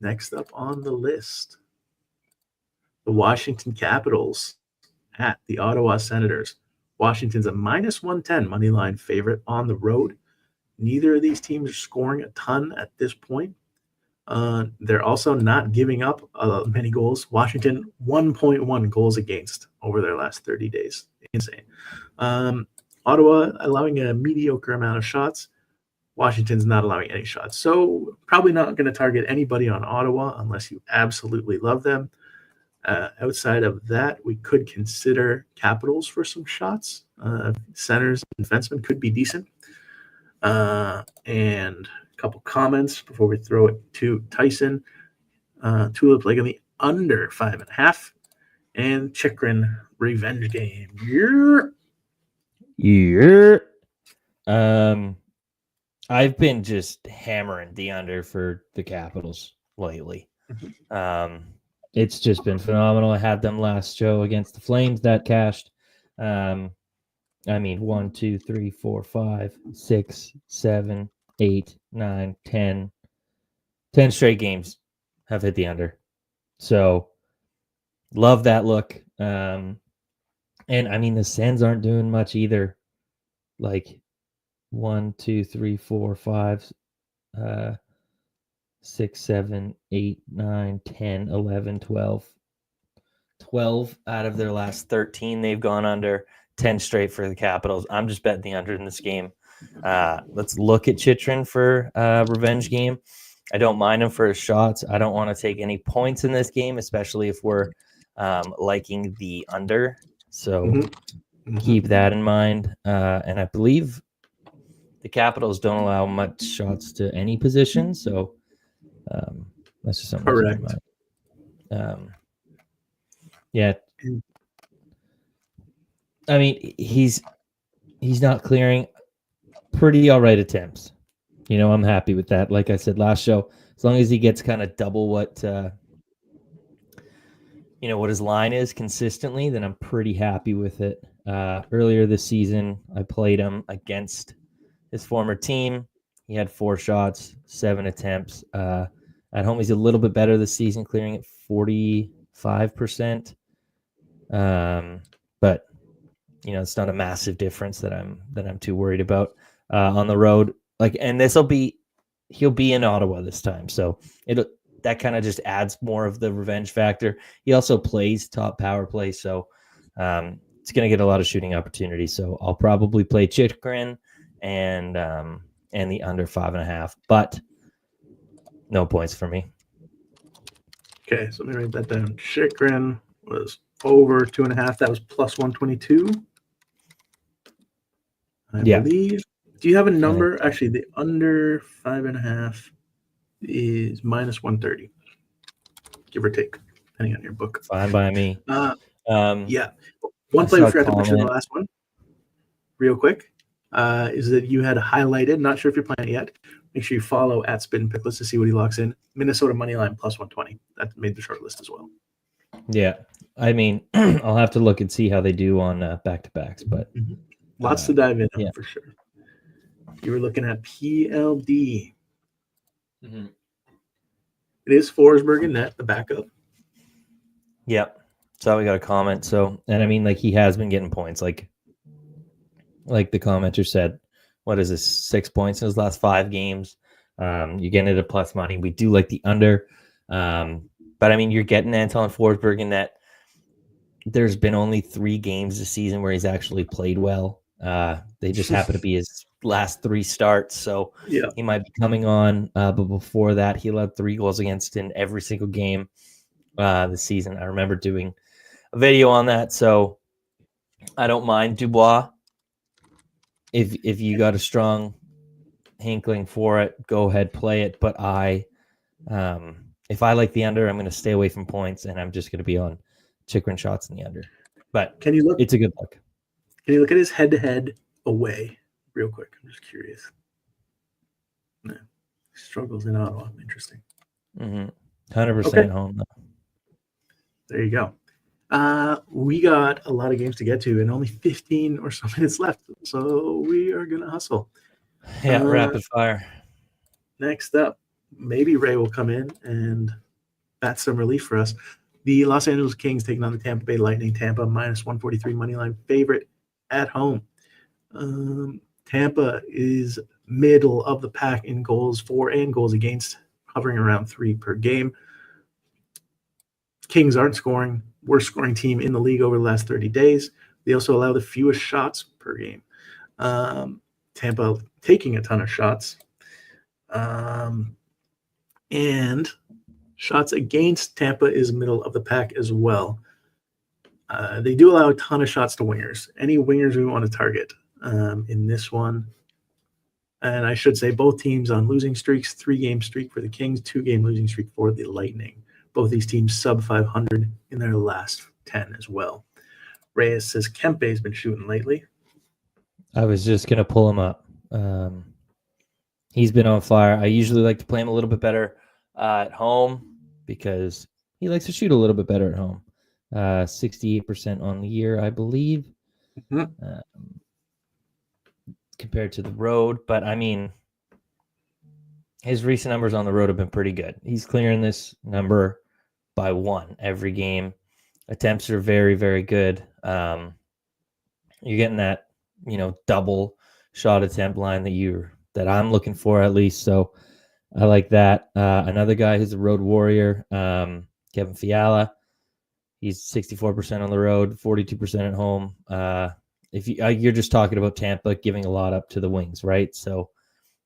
Speaker 1: Next up on the list, the Washington Capitals at the Ottawa Senators. Washington's a -110 money line favorite on the road. Neither of these teams are scoring a ton at this point. They're also not giving up many goals. Washington, 1.1 goals against over their last 30 days. Insane. Ottawa allowing a mediocre amount of shots. Washington's not allowing any shots. So probably not going to target anybody on Ottawa unless you absolutely love them. Outside of that, we could consider Capitals for some shots. Centers and defensemen could be decent. And a couple comments before we throw it to Tyson. Tulip like in the under 5.5. And Chikrin revenge game.
Speaker 2: Yeah. I've been just hammering the under for the Capitals lately. It's just been phenomenal. I had them last show against the Flames that cashed. I mean, 1, 2, 3, 4, 5, 6, 7, 8, 9, 10. 10 straight games have hit the under. So love that look. And I mean, the Sens aren't doing much either. Like 1, 2, 3, 4, 5. 6, 7, 8, 9, 10, 11, 12. 12 out of their last 13 they've gone under. 10 straight for the Capitals. I'm just betting the under in this game. Let's look at Chychrun for a revenge game. I don't mind him for his shots. I don't want to take any points in this game, especially if we're liking the under. So keep that in mind. And I believe the Capitals don't allow much shots to any position. So that's just something to keep in mind. Yeah. I mean, he's not clearing pretty all right attempts. I'm happy with that. Like I said last show, as long as he gets kind of double what what his line is consistently, then I'm pretty happy with it. Earlier this season, I played him against his former team. He had 4 shots, 7 attempts. At home, he's a little bit better this season, clearing at 45%. But it's not a massive difference that I'm too worried about. On the road, and he'll be in Ottawa this time, so that kind of just adds more of the revenge factor. He also plays top power play, so it's going to get a lot of shooting opportunities. So I'll probably play Chychrun and the under 5.5, but no points for me.
Speaker 1: Okay, so let me write that down. Chychrun was over 2.5. That was plus 122. I believe. Do you have a number? Actually, the under 5.5 is minus 130, give or take, depending on your book.
Speaker 2: Fine by me.
Speaker 1: Yeah. One play we forgot to mention in the last one, real quick, is that you had highlighted, not sure if you're playing it yet, make sure you follow at Spin Pickless to see what he locks in. Minnesota Moneyline plus 120. That made the short list as well.
Speaker 2: Yeah. I mean, I'll have to look and see how they do on back-to-backs, but
Speaker 1: lots to dive in on for sure. You were looking at PLD. Mm-hmm. It is Forsberg in net, the backup.
Speaker 2: Yep. So we got a comment. So, and I mean, he has been getting points. Like the commenter said, what is this? 6 points in his last 5 games. You're getting it at plus money. We do like the under. But I mean, you're getting Anton Forsberg in net. There's been only 3 games this season where he's actually played well. They just happen to be his last 3 starts. So he might be coming on. But before that, he allowed 3 goals against in every single game this season. I remember doing a video on that. So I don't mind Dubois. If you got a strong hankling for it, go ahead, play it. But if I like the under, I'm going to stay away from points, and I'm just going to be on Chychrun shots in the under. But it's a good look.
Speaker 1: Can you look at his head-to-head away real quick? I'm just curious. No. Struggles in Ottawa. Interesting.
Speaker 2: 100% home, though.
Speaker 1: There you go. We got a lot of games to get to and only 15 or so minutes left. So we are going to hustle.
Speaker 2: Yeah, rapid fire.
Speaker 1: Next up, maybe Ray will come in and that's some relief for us. The Los Angeles Kings taking on the Tampa Bay Lightning. Tampa minus 143 money line favorite at home. Tampa is middle of the pack in goals for and goals against, hovering around 3 per game. Kings aren't scoring. Worst scoring team in the league over the last 30 days. They also allow the fewest shots per game. Tampa taking a ton of shots. And shots against Tampa is middle of the pack as well. They do allow a ton of shots to wingers. Any wingers we want to target in this one. And I should say both teams on losing streaks, 3-game streak for the Kings, 2-game losing streak for the Lightning. Both these teams sub 500 in their last 10 as well. Reyes says Kempe's been shooting lately.
Speaker 2: I was just going to pull him up. He's been on fire. I usually like to play him a little bit better at home because he likes to shoot a little bit better at home. 68% on the year, I believe, compared to the road. But, I mean, his recent numbers on the road have been pretty good. He's clearing this number by 1 every game. Attempts are very, very good. You're getting that, double shot attempt line that I'm looking for at least. So I like that. Another guy who's a road warrior, Kevin Fiala. He's 64% on the road, 42% at home. If you're just talking about Tampa giving a lot up to the Wings, right? So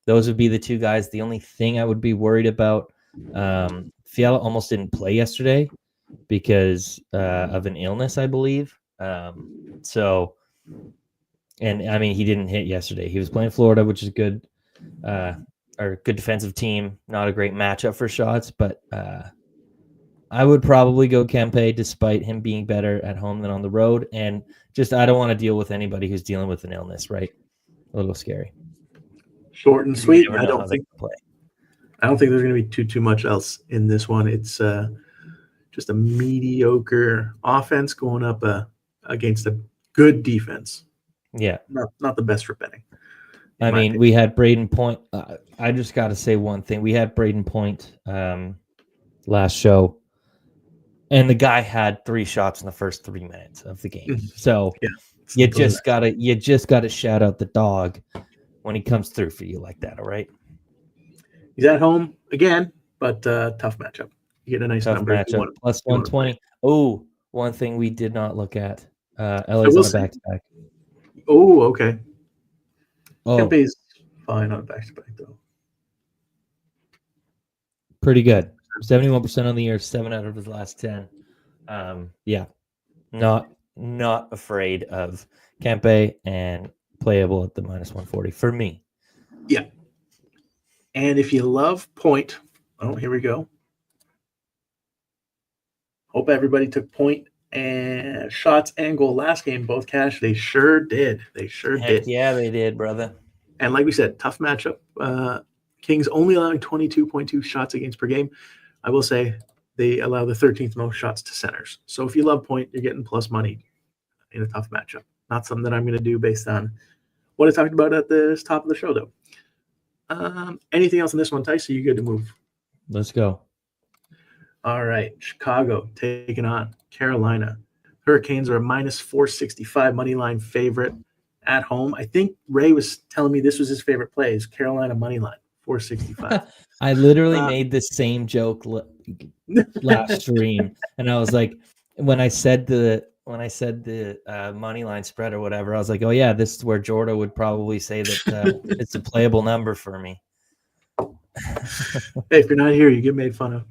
Speaker 2: those would be the two guys. The only thing I would be worried about, Fiala almost didn't play yesterday because of an illness, I believe. So, and I mean, he didn't hit yesterday. He was playing Florida, which is good, or good defensive team. Not a great matchup for shots, but I would probably go Kempe despite him being better at home than on the road. And just, I don't want to deal with anybody who's dealing with an illness, right? A little scary.
Speaker 1: Short and
Speaker 2: You
Speaker 1: sweet.
Speaker 2: never
Speaker 1: I
Speaker 2: know
Speaker 1: don't
Speaker 2: how they
Speaker 1: think
Speaker 2: play.
Speaker 1: I don't think there's going to be too much else in this one. It's just a mediocre offense going up against a good defense.
Speaker 2: Yeah.
Speaker 1: Not the best for betting.
Speaker 2: I mean,
Speaker 1: opinion.
Speaker 2: we had Braden Point. I just got to say one thing. We had Braden Point last show, and the guy had 3 shots in the first 3 minutes of the game. So
Speaker 1: Yeah,
Speaker 2: you just gotta shout out the dog when he comes through for you like that. All right.
Speaker 1: He's at home again, but tough matchup. You get a nice
Speaker 2: Tough
Speaker 1: number.
Speaker 2: matchup. Plus 120. Oh, one thing we did not look at. LA's on a back-to-back.
Speaker 1: Oh, okay.
Speaker 2: Oh,
Speaker 1: Kempe's fine on a back-to-back though.
Speaker 2: pretty good. 71% on the year, 7 out of his last 10. Yeah, not afraid of Kempe and playable at the minus 140 for me.
Speaker 1: Yeah. And if you love Point, oh, here we go. Hope everybody took Point and shots and goal last game, both cash. They sure did.
Speaker 2: Heck yeah, they did, brother.
Speaker 1: And like we said, tough matchup. Kings only allowing 22.2 shots against per game. I will say they allow the 13th most shots to centers. So if you love Point, you're getting plus money in a tough matchup. Not something that I'm going to do based on what I talked about at the top of the show, though. Anything else in this one, Tice? Are you good to move?
Speaker 2: Let's go.
Speaker 1: All right. Chicago taking on Carolina. Hurricanes are a minus 465 money line favorite at home. I think Ray was telling me this was his favorite play is Carolina money line, 465.
Speaker 2: I literally made the same joke last stream, and I was like, when I said the money line spread or whatever, I was like, oh yeah, this is where Jordan would probably say that it's a playable number for me.
Speaker 1: Hey, if you're not here, you get made fun of.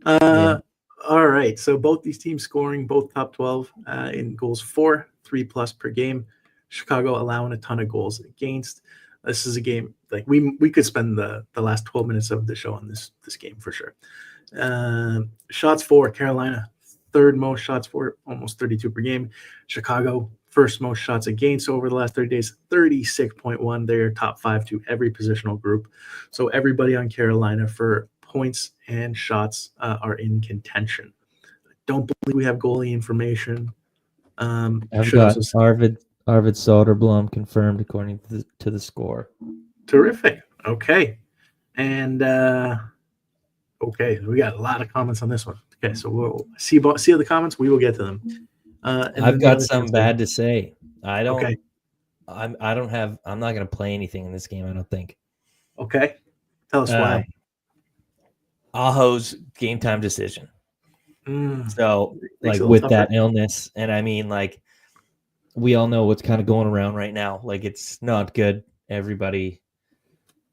Speaker 1: Yeah. All right. So both these teams scoring both top 12 in goals for 3+ per game. Chicago allowing a ton of goals against. This is a game like we could spend the last 12 minutes of the show on this game for sure. Shots for Carolina, third most shots for, almost 32 per game. Chicago, first most shots against over the last 30 days, 36.1. They're top 5 to every positional group. So everybody on Carolina for points and shots are in contention. Don't believe we have goalie information.
Speaker 2: I've got Arvid Soderblom confirmed according to the score.
Speaker 1: Terrific. Okay. And okay, we got a lot of comments on this one. Okay, so we'll see the comments. We will get to them.
Speaker 2: I've got something bad to say. I don't.
Speaker 1: Okay.
Speaker 2: I'm not going to play anything in this game. I don't think.
Speaker 1: Okay. Tell us why.
Speaker 2: Aho's game time decision. So, like with that illness, and I mean, like we all know what's kind of going around right now. Like it's not good. Everybody,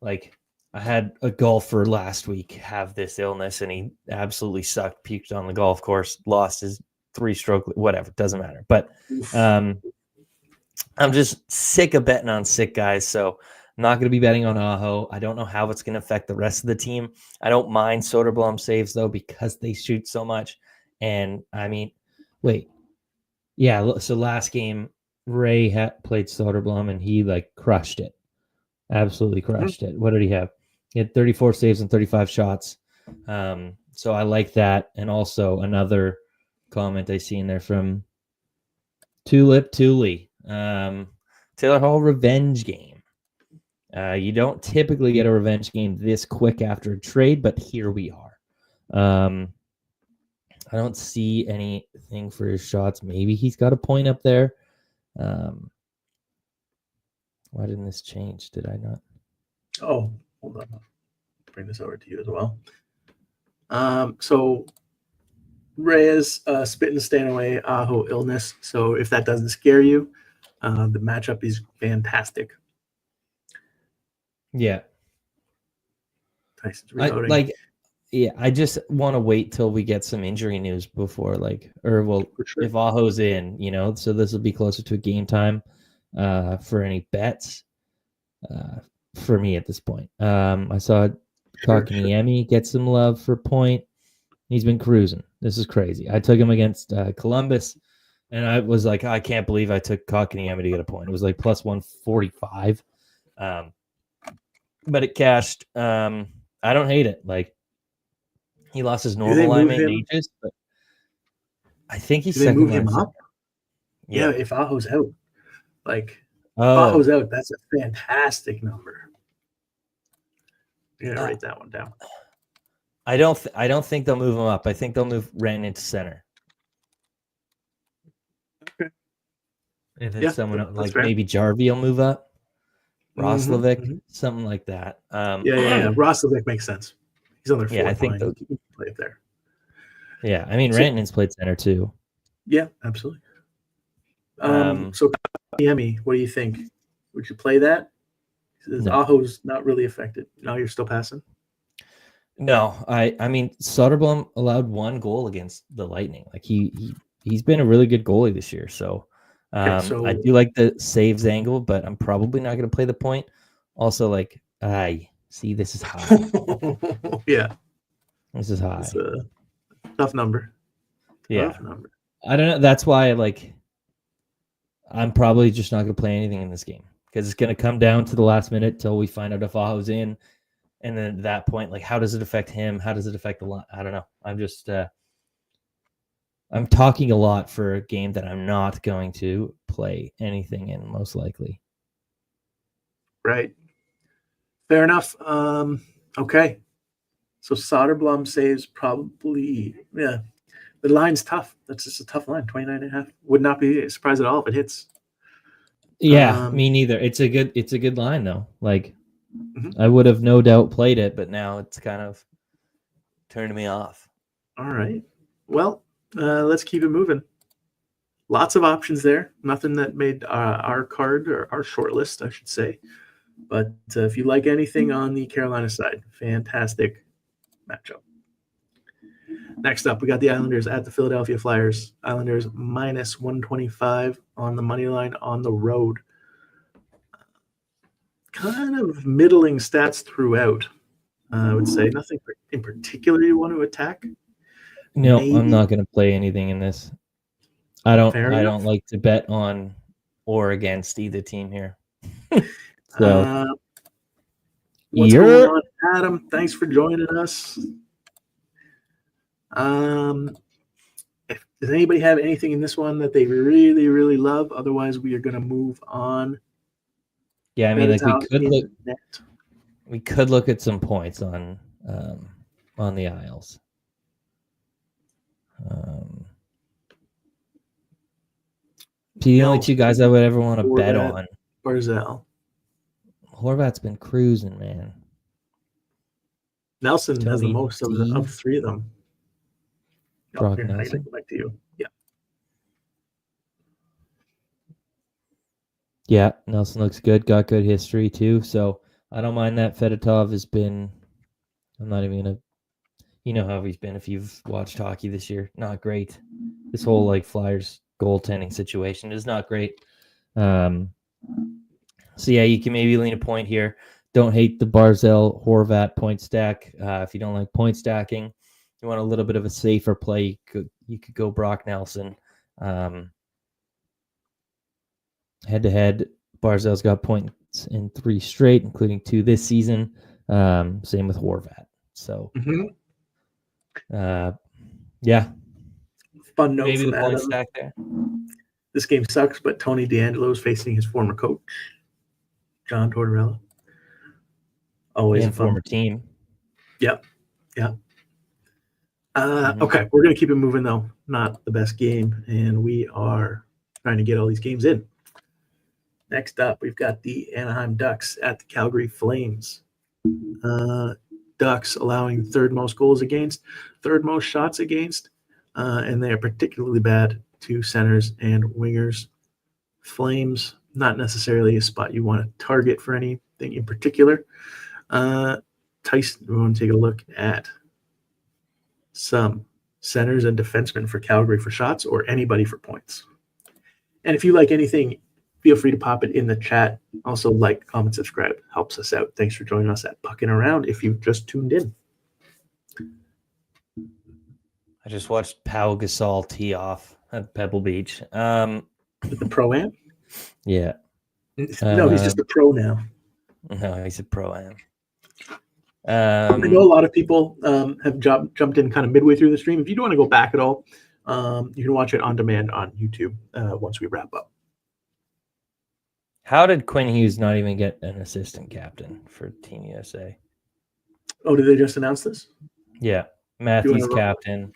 Speaker 2: like I had a golfer last week have this illness, and he absolutely sucked. Puked on the golf course, lost his 3-stroke, whatever. Doesn't matter. But I'm just sick of betting on sick guys. So I'm not going to be betting on Aho. I don't know how it's going to affect the rest of the team. I don't mind Soderblom saves, though, because they shoot so much. And, I mean, wait. Yeah, so last game, Ray played Soderblom, and he, like, crushed it. Absolutely crushed it. What did he have? He had 34 saves and 35 shots. So I like that. And also another comment I see in there from Tulip Thule. Taylor Hall revenge game. You don't typically get a revenge game this quick after a trade, but here we are. I don't see anything for his shots. Maybe he's got a point up there. Why didn't this change? Did I not?
Speaker 1: Oh, hold on. bring this over to you as well. So Reyes, spit and staying away, Aho illness. So if that doesn't scare you, the matchup is fantastic.
Speaker 2: Yeah.
Speaker 1: Tyson's reloading.
Speaker 2: I just want to wait till we get some injury news before,
Speaker 1: sure.
Speaker 2: if Aho's in, so this will be closer to a game time for any bets for me at this point. I saw Kotkaniemi get some love for point. He's been cruising. This is crazy. I took him against Columbus, and I was like, I can't believe I took Kotkaniemi to get a point. It was like plus 145. But it cashed. I don't hate it. Like, he lost his normal line mate in ages, but I think he's second
Speaker 1: move him
Speaker 2: line
Speaker 1: up. Yeah, if Aho's out, if
Speaker 2: Oh.
Speaker 1: Aho's out, that's a fantastic number. You're gonna write that one down.
Speaker 2: I don't think they'll move him up. I think they'll move Rantanen into center.
Speaker 1: Okay.
Speaker 2: And then someone like maybe Jarvie will move up. Roslovic, something like that.
Speaker 1: Yeah. Roslovic makes sense. He's on their fourth
Speaker 2: I think
Speaker 1: line. He can play up there.
Speaker 2: Yeah, I mean, Rantanen's played center too.
Speaker 1: Yeah, absolutely. So Miami, what do you think? Would you play that? No. Aho's not really affected. No, you're still passing?
Speaker 2: No, I mean, Soderblom allowed 1 goal against the Lightning. Like he's been a really good goalie this year. So, I do like the saves angle, but I'm probably not going to play the point. Also, this is high.
Speaker 1: Yeah,
Speaker 2: this is high.
Speaker 1: It's a tough number.
Speaker 2: Tough number. I don't know. That's why, I'm probably just not going to play anything in this game because it's going to come down to the last minute till we find out if Aho's in. And then at that point, how does it affect him? How does it affect the line? I don't know. I'm just, I'm talking a lot for a game that I'm not going to play anything in, most likely.
Speaker 1: Right. Fair enough. Okay. So Soderblom saves probably, the line's tough. That's just a tough line, 29.5. Would not be a surprise at all if it hits.
Speaker 2: Yeah, me neither. It's a good line though. I would have no doubt played it, but now it's kind of turned me off.
Speaker 1: All right. Well, let's keep it moving. Lots of options there. Nothing that made our card or our short list, I should say. But if you like anything on the Carolina side, fantastic matchup. Next up, we got the Islanders at the Philadelphia Flyers. Islanders minus 125 on the money line on the road. Kind of middling stats throughout, I would say. Nothing in particular you want to attack.
Speaker 2: No, maybe. I'm not going to play anything in this. I don't like to bet on or against either team here. So,
Speaker 1: what's going on, Adam? Thanks for joining us. Does anybody have anything in this one that they really, really love? Otherwise, we are going to move on.
Speaker 2: Yeah, I mean, we could look at some points on the Isles. The only 2 guys I would ever want to bet on.
Speaker 1: Barzal.
Speaker 2: Horvat's been cruising, man.
Speaker 1: Nelson has the most of the 3 of them.
Speaker 2: Brock Nelson.
Speaker 1: Back to you. Yeah.
Speaker 2: Yeah, Nelson looks good. Got good history too. So I don't mind that. Fedotov has been. I'm not even gonna. You know how he's been if you've watched hockey this year. Not great. This whole Flyers goaltending situation is not great. So yeah, you can maybe lean a point here. Don't hate the Barzal Horvat point stack. If you don't like point stacking, you want a little bit of a safer play. You could go Brock Nelson. Head to head, Barzal's got points in 3 straight, including 2 this season. Same with Horvat. So, yeah.
Speaker 1: Fun note
Speaker 2: maybe
Speaker 1: from
Speaker 2: the point stack there.
Speaker 1: This game sucks, but Tony DeAngelo is facing his former coach, John Tortorella. Always a
Speaker 2: former team.
Speaker 1: Yep. Okay, we're going to keep it moving, though. Not the best game, and we are trying to get all these games in. Next up, we've got the Anaheim Ducks at the Calgary Flames. Ducks allowing third most goals against, third most shots against, and they are particularly bad to centers and wingers. Flames, not necessarily a spot you want to target for anything in particular. Tyson, we want to take a look at some centers and defensemen for Calgary for shots, or anybody for points. And if you like anything, feel free to pop it in the chat. Also, like, comment, subscribe. Helps us out. Thanks for joining us at Puckin Around if you've just tuned in.
Speaker 2: I just watched Pau Gasol tee off at Pebble Beach.
Speaker 1: With the Pro-Am?
Speaker 2: Yeah.
Speaker 1: No, he's just a pro now.
Speaker 2: No, he's a Pro-Am.
Speaker 1: I know a lot of people have jumped in kind of midway through the stream. If you don't want to go back at all, you can watch it on demand on YouTube once we wrap up.
Speaker 2: How did Quinn Hughes not even get an assistant captain for Team USA?
Speaker 1: Oh, did they just announce this?
Speaker 2: Yeah. Matthews captain.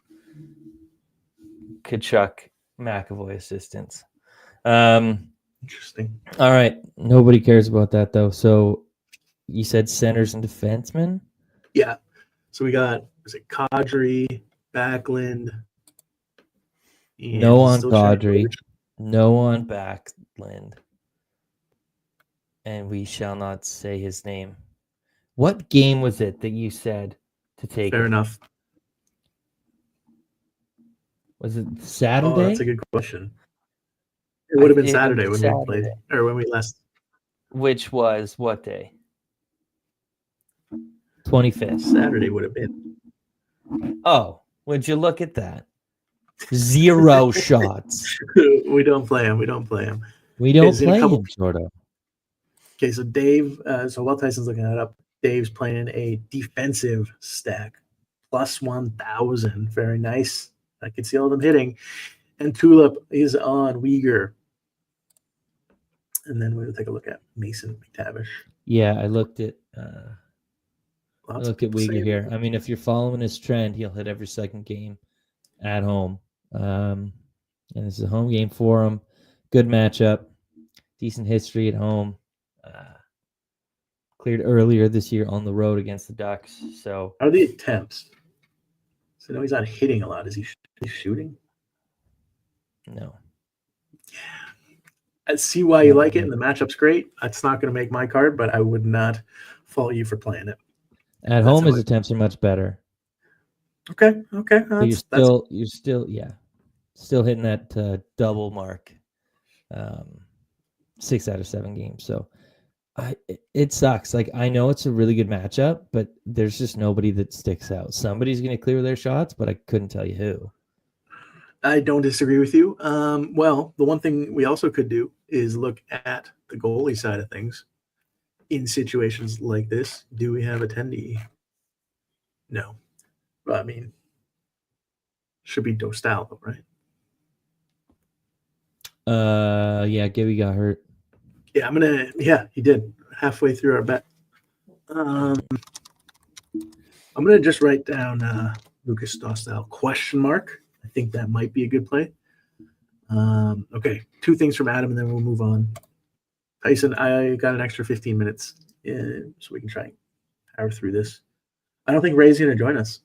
Speaker 2: Kachuk, McAvoy assistants.
Speaker 1: Interesting.
Speaker 2: All right. Nobody cares about that, though. So you said centers and defensemen?
Speaker 1: Yeah. So we got, was it Kadri, Backlund?
Speaker 2: No on Kadri. No on Backlund. And we shall not say his name. What game was it that you said to take?
Speaker 1: Fair enough.
Speaker 2: Was it Saturday?
Speaker 1: Oh, that's a good question. It would have been Saturday when we played, or when we last.
Speaker 2: Which was what day? 25th.
Speaker 1: Saturday would have been.
Speaker 2: Oh, would you look at that? 0 shots.
Speaker 1: We don't play him. We don't play him.
Speaker 2: We don't play him, Jordan.
Speaker 1: Okay, so Dave, so while Tyson's looking that up, Dave's playing a defensive stack. Plus 1,000. Very nice. I can see all of them hitting. And Tulip is on Uyghur. And then we'll take a look at Mason McTavish.
Speaker 2: Yeah, I looked at Uyghur here. I mean, if you're following his trend, he'll hit every second game at home. And this is a home game for him. Good matchup. Decent history at home. Cleared earlier this year on the road against the Ducks. So
Speaker 1: how are the attempts? So I know he's not hitting a lot. Is he shooting?
Speaker 2: No.
Speaker 1: I see why you like it, and the matchup's great. It's not going to make my card, but I would not fault you for playing it.
Speaker 2: At home, his attempts are much better.
Speaker 1: Okay.
Speaker 2: You're still hitting that double mark. 6 out of 7 games. So it sucks. Like, I know it's a really good matchup, but there's just nobody that sticks out. Somebody's going to clear their shots, but I couldn't tell you who.
Speaker 1: I don't disagree with you. Well, the one thing we also could do is look at the goalie side of things. In situations like this, do we have attendee? No. But, I mean, should be Dostal, though, right?
Speaker 2: Yeah, Gibby got hurt.
Speaker 1: Yeah, he did. Halfway through our bet. I'm gonna just write down Lucas Dostal ? I think that might be a good play. Okay, 2 things from Adam, and then we'll move on. Tyson, I got an extra 15 minutes, so we can try and power through this. I don't think Ray's gonna join us.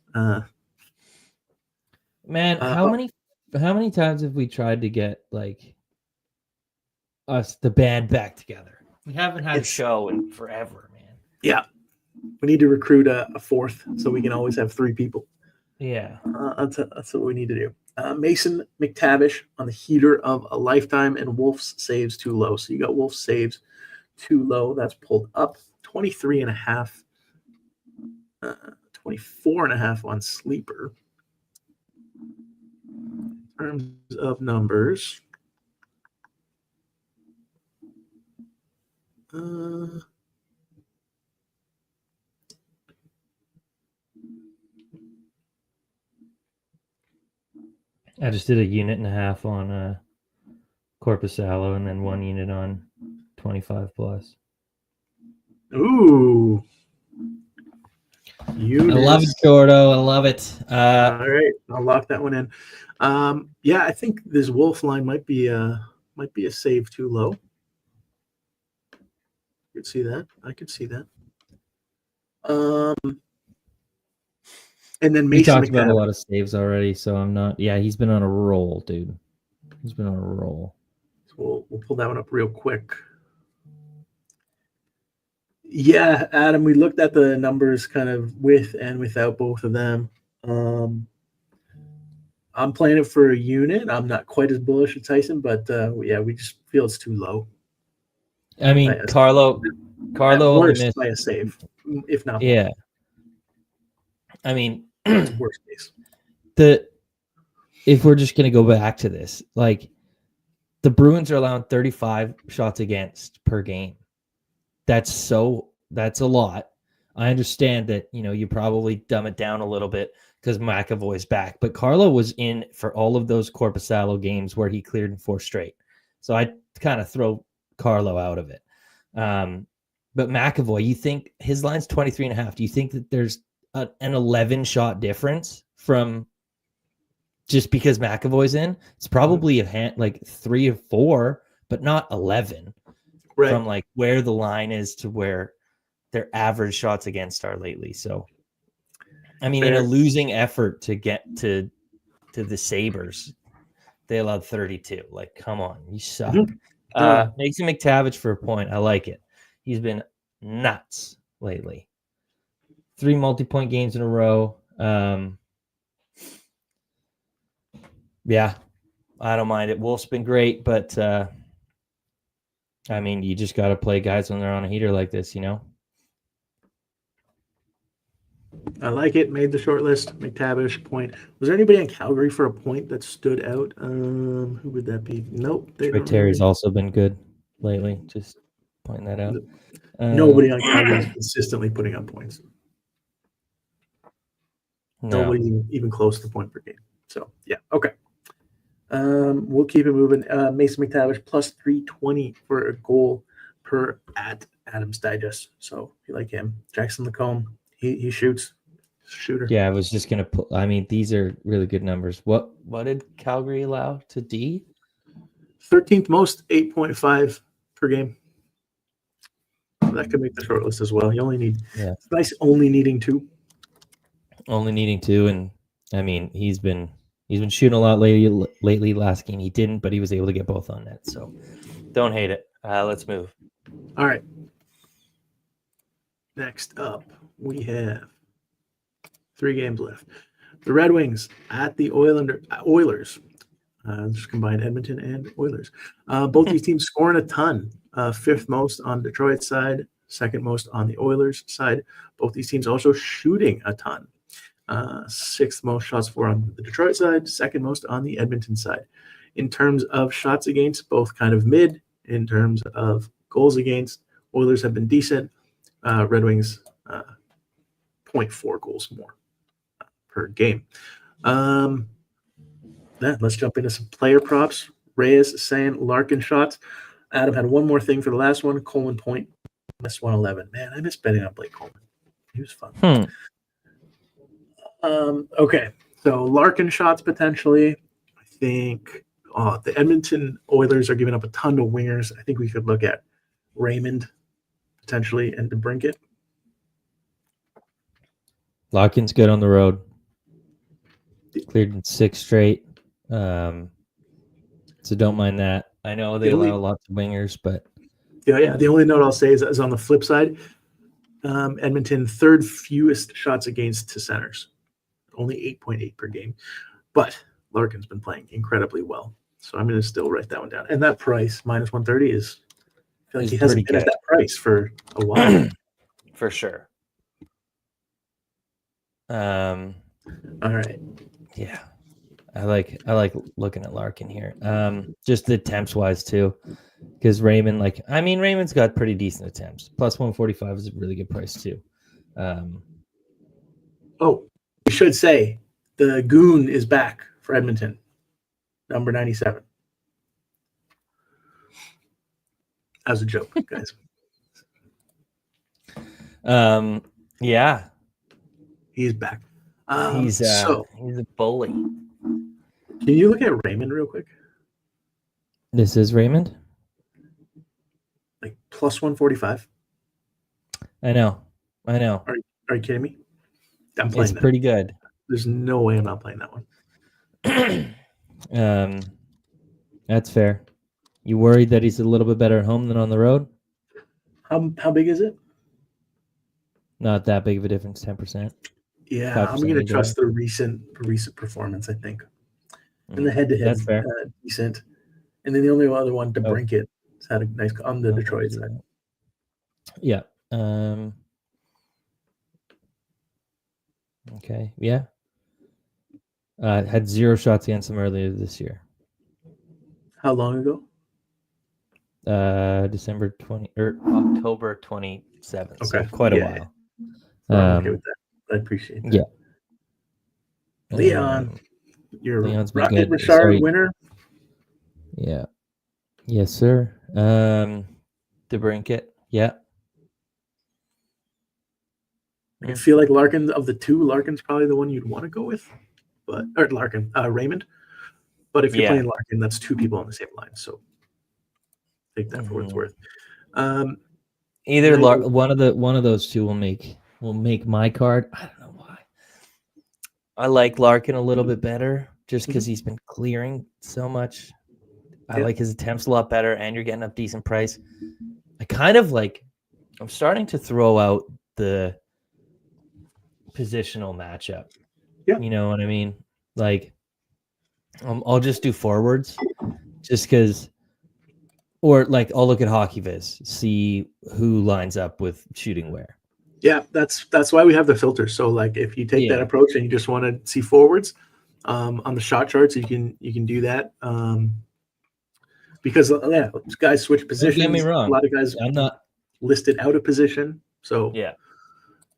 Speaker 2: Man, how many times have we tried to get like the band back together? We haven't had a show in forever, man.
Speaker 1: Yeah, we need to recruit a 4th so we can always have 3 people.
Speaker 2: Yeah,
Speaker 1: that's what we need to do. Mason McTavish on the heater of a lifetime, and Wolf's saves too low. So you got Wolf's saves too low. That's pulled up 23.5, 24.5 on Sleeper. In terms of numbers,
Speaker 2: I just did a unit and a half on Corpusalo, and then 1 unit on 25 plus.
Speaker 1: Ooh.
Speaker 2: I love it, Gordo. I love it.
Speaker 1: All right, I'll lock that one in. Yeah, I think this Wolf line might be a save too low. I could see that. And then
Speaker 2: We
Speaker 1: Mason
Speaker 2: talked about a
Speaker 1: McTavish.
Speaker 2: lot of saves already, so I'm not. Yeah, he's been on a roll, dude. He's been on a roll.
Speaker 1: So we'll pull that one up real quick. Yeah, Adam, we looked at the numbers kind of with and without both of them. I'm playing it for a unit. I'm not quite as bullish as Tyson, but yeah, we just feel it's too low.
Speaker 2: I mean, Carlo
Speaker 1: At
Speaker 2: only
Speaker 1: worst
Speaker 2: missed
Speaker 1: by a save, if not more.
Speaker 2: Yeah. I mean,
Speaker 1: That's worst case.
Speaker 2: If we're just gonna go back to this, like the Bruins are allowing 35 shots against per game. That's a lot. I understand that, you probably dumb it down a little bit because McAvoy's back, but Carlo was in for all of those Korpisalo games where he cleared in 4 straight. So I kind of throw Carlo out of it. But McAvoy, you think his line's 23.5. Do you think that there's an 11 shot difference from just because McAvoy's in? It's probably like 3 or 4, but not 11 from like where the line is to where their average shots against are lately. So, I mean, in a losing effort to get to the Sabres, they allowed 32. Like, come on, you suck. Mason McTavish for a point. I like it. He's been nuts lately. 3 multi-point games in a row. Yeah, I don't mind it. Wolf's been great, but I mean, you just got to play guys when they're on a heater like this,
Speaker 1: I like it. Made the short list. McTavish point. Was there anybody in Calgary for a point that stood out? Who would that be? Nope.
Speaker 2: Terry's also been good lately. Just pointing that out.
Speaker 1: Nobody on Calgary is consistently putting up points.
Speaker 2: No.
Speaker 1: Nobody's even close to point per game. So yeah, okay. We'll keep it moving. Mason McTavish plus 320 for a goal per at Adams Digest. So you like him. Jackson Lacombe, he shoots. Shooter.
Speaker 2: Yeah, I was just gonna put. I mean, these are really good numbers. What did Calgary allow to D?
Speaker 1: 13th most, 8.5 per game. That could make the short list as well. You only need it's nice only needing 2.
Speaker 2: Only needing 2, and I mean he's been shooting a lot lately. Last game he didn't, but he was able to get both on net. So don't hate it. Let's move.
Speaker 1: All right. Next up, we have 3 games left. The Red Wings at the Oilers. Just combined Edmonton and Oilers. Both these teams scoring a ton. 5th most on Detroit's side, 2nd most on the Oilers side. Both these teams also shooting a ton. 6th most shots for on the Detroit side, 2nd most on the Edmonton side. In terms of shots against, both kind of mid. In terms of goals against, Oilers have been decent. Red Wings 0.4 goals more per game. Let's jump into some player props. Reyes, San, Larkin shots. Adam had one more thing for the last one. Coleman point. Missed 111. Man, I miss betting on Blake Coleman. He was fun. Okay, so Larkin shots potentially. I think the Edmonton Oilers are giving up a ton of wingers. I think we could look at Raymond potentially and DeBrincat.
Speaker 2: Larkin's good on the road. Cleared in 6 straight. So don't mind that. I know they allow lots of wingers, but
Speaker 1: yeah. The only note I'll say is on the flip side, Edmonton 3rd fewest shots against to centers, only 8.8 per game. But Larkin's been playing incredibly well, so I'm going to still write that one down. And that price minus 130 is. I feel like he hasn't been at that price for a while.
Speaker 2: For sure.
Speaker 1: All right.
Speaker 2: Yeah. I like looking at Larkin here. Just the attempts wise too. Because Raymond's got pretty decent attempts. Plus 145 is a really good price too.
Speaker 1: We should say the Goon is back for Edmonton, number 97. As a joke, guys.
Speaker 2: Yeah.
Speaker 1: He's back.
Speaker 2: He's a bully.
Speaker 1: Can you look at Raymond real quick?
Speaker 2: This is Raymond?
Speaker 1: Like plus 145.
Speaker 2: I know.
Speaker 1: Are you kidding me?
Speaker 2: It's pretty good.
Speaker 1: There's no way I'm not playing that
Speaker 2: one. That's fair. You worried that he's a little bit better at home than on the road?
Speaker 1: How big is it?
Speaker 2: Not that big of a difference, 10%.
Speaker 1: Yeah, I'm going to trust the recent performance, I think. And the head-to-head
Speaker 2: That's fair.
Speaker 1: Decent. And then the only other one, to brink it, had a nice on the Detroit side.
Speaker 2: Yeah. Okay. Yeah. Had 0 shots against him earlier this year.
Speaker 1: How long ago?
Speaker 2: December 20 or October 27th. Okay. So quite a while.
Speaker 1: Yeah. I'm okay with that. I appreciate that.
Speaker 2: Yeah.
Speaker 1: Leon, your
Speaker 2: Leon's been
Speaker 1: Rocket
Speaker 2: good.
Speaker 1: Richard winner.
Speaker 2: Yeah. Yes, sir. DeBrincat. Yeah.
Speaker 1: I feel like Larkin, of the two, Larkin's probably the one you'd want to go with, Raymond. But if you're playing Larkin, that's 2 people on the same line. So take that for what it's worth.
Speaker 2: Either one of those two will make my card. I don't know why. I like Larkin a little bit better just because he's been clearing so much. I like his attempts a lot better, and you're getting a decent price. I kind of like. I'm starting to throw out the positional matchup.
Speaker 1: Yeah,
Speaker 2: you know what I mean. Like, I'll just do forwards, just because. Or like I'll look at HockeyViz, see who lines up with shooting where.
Speaker 1: Yeah, that's why we have the filter. So like if you take that approach and you just want to see forwards on the shot charts, you can do that. Because guys switch positions.
Speaker 2: Don't get me wrong.
Speaker 1: A lot of guys listed out of position. So
Speaker 2: yeah,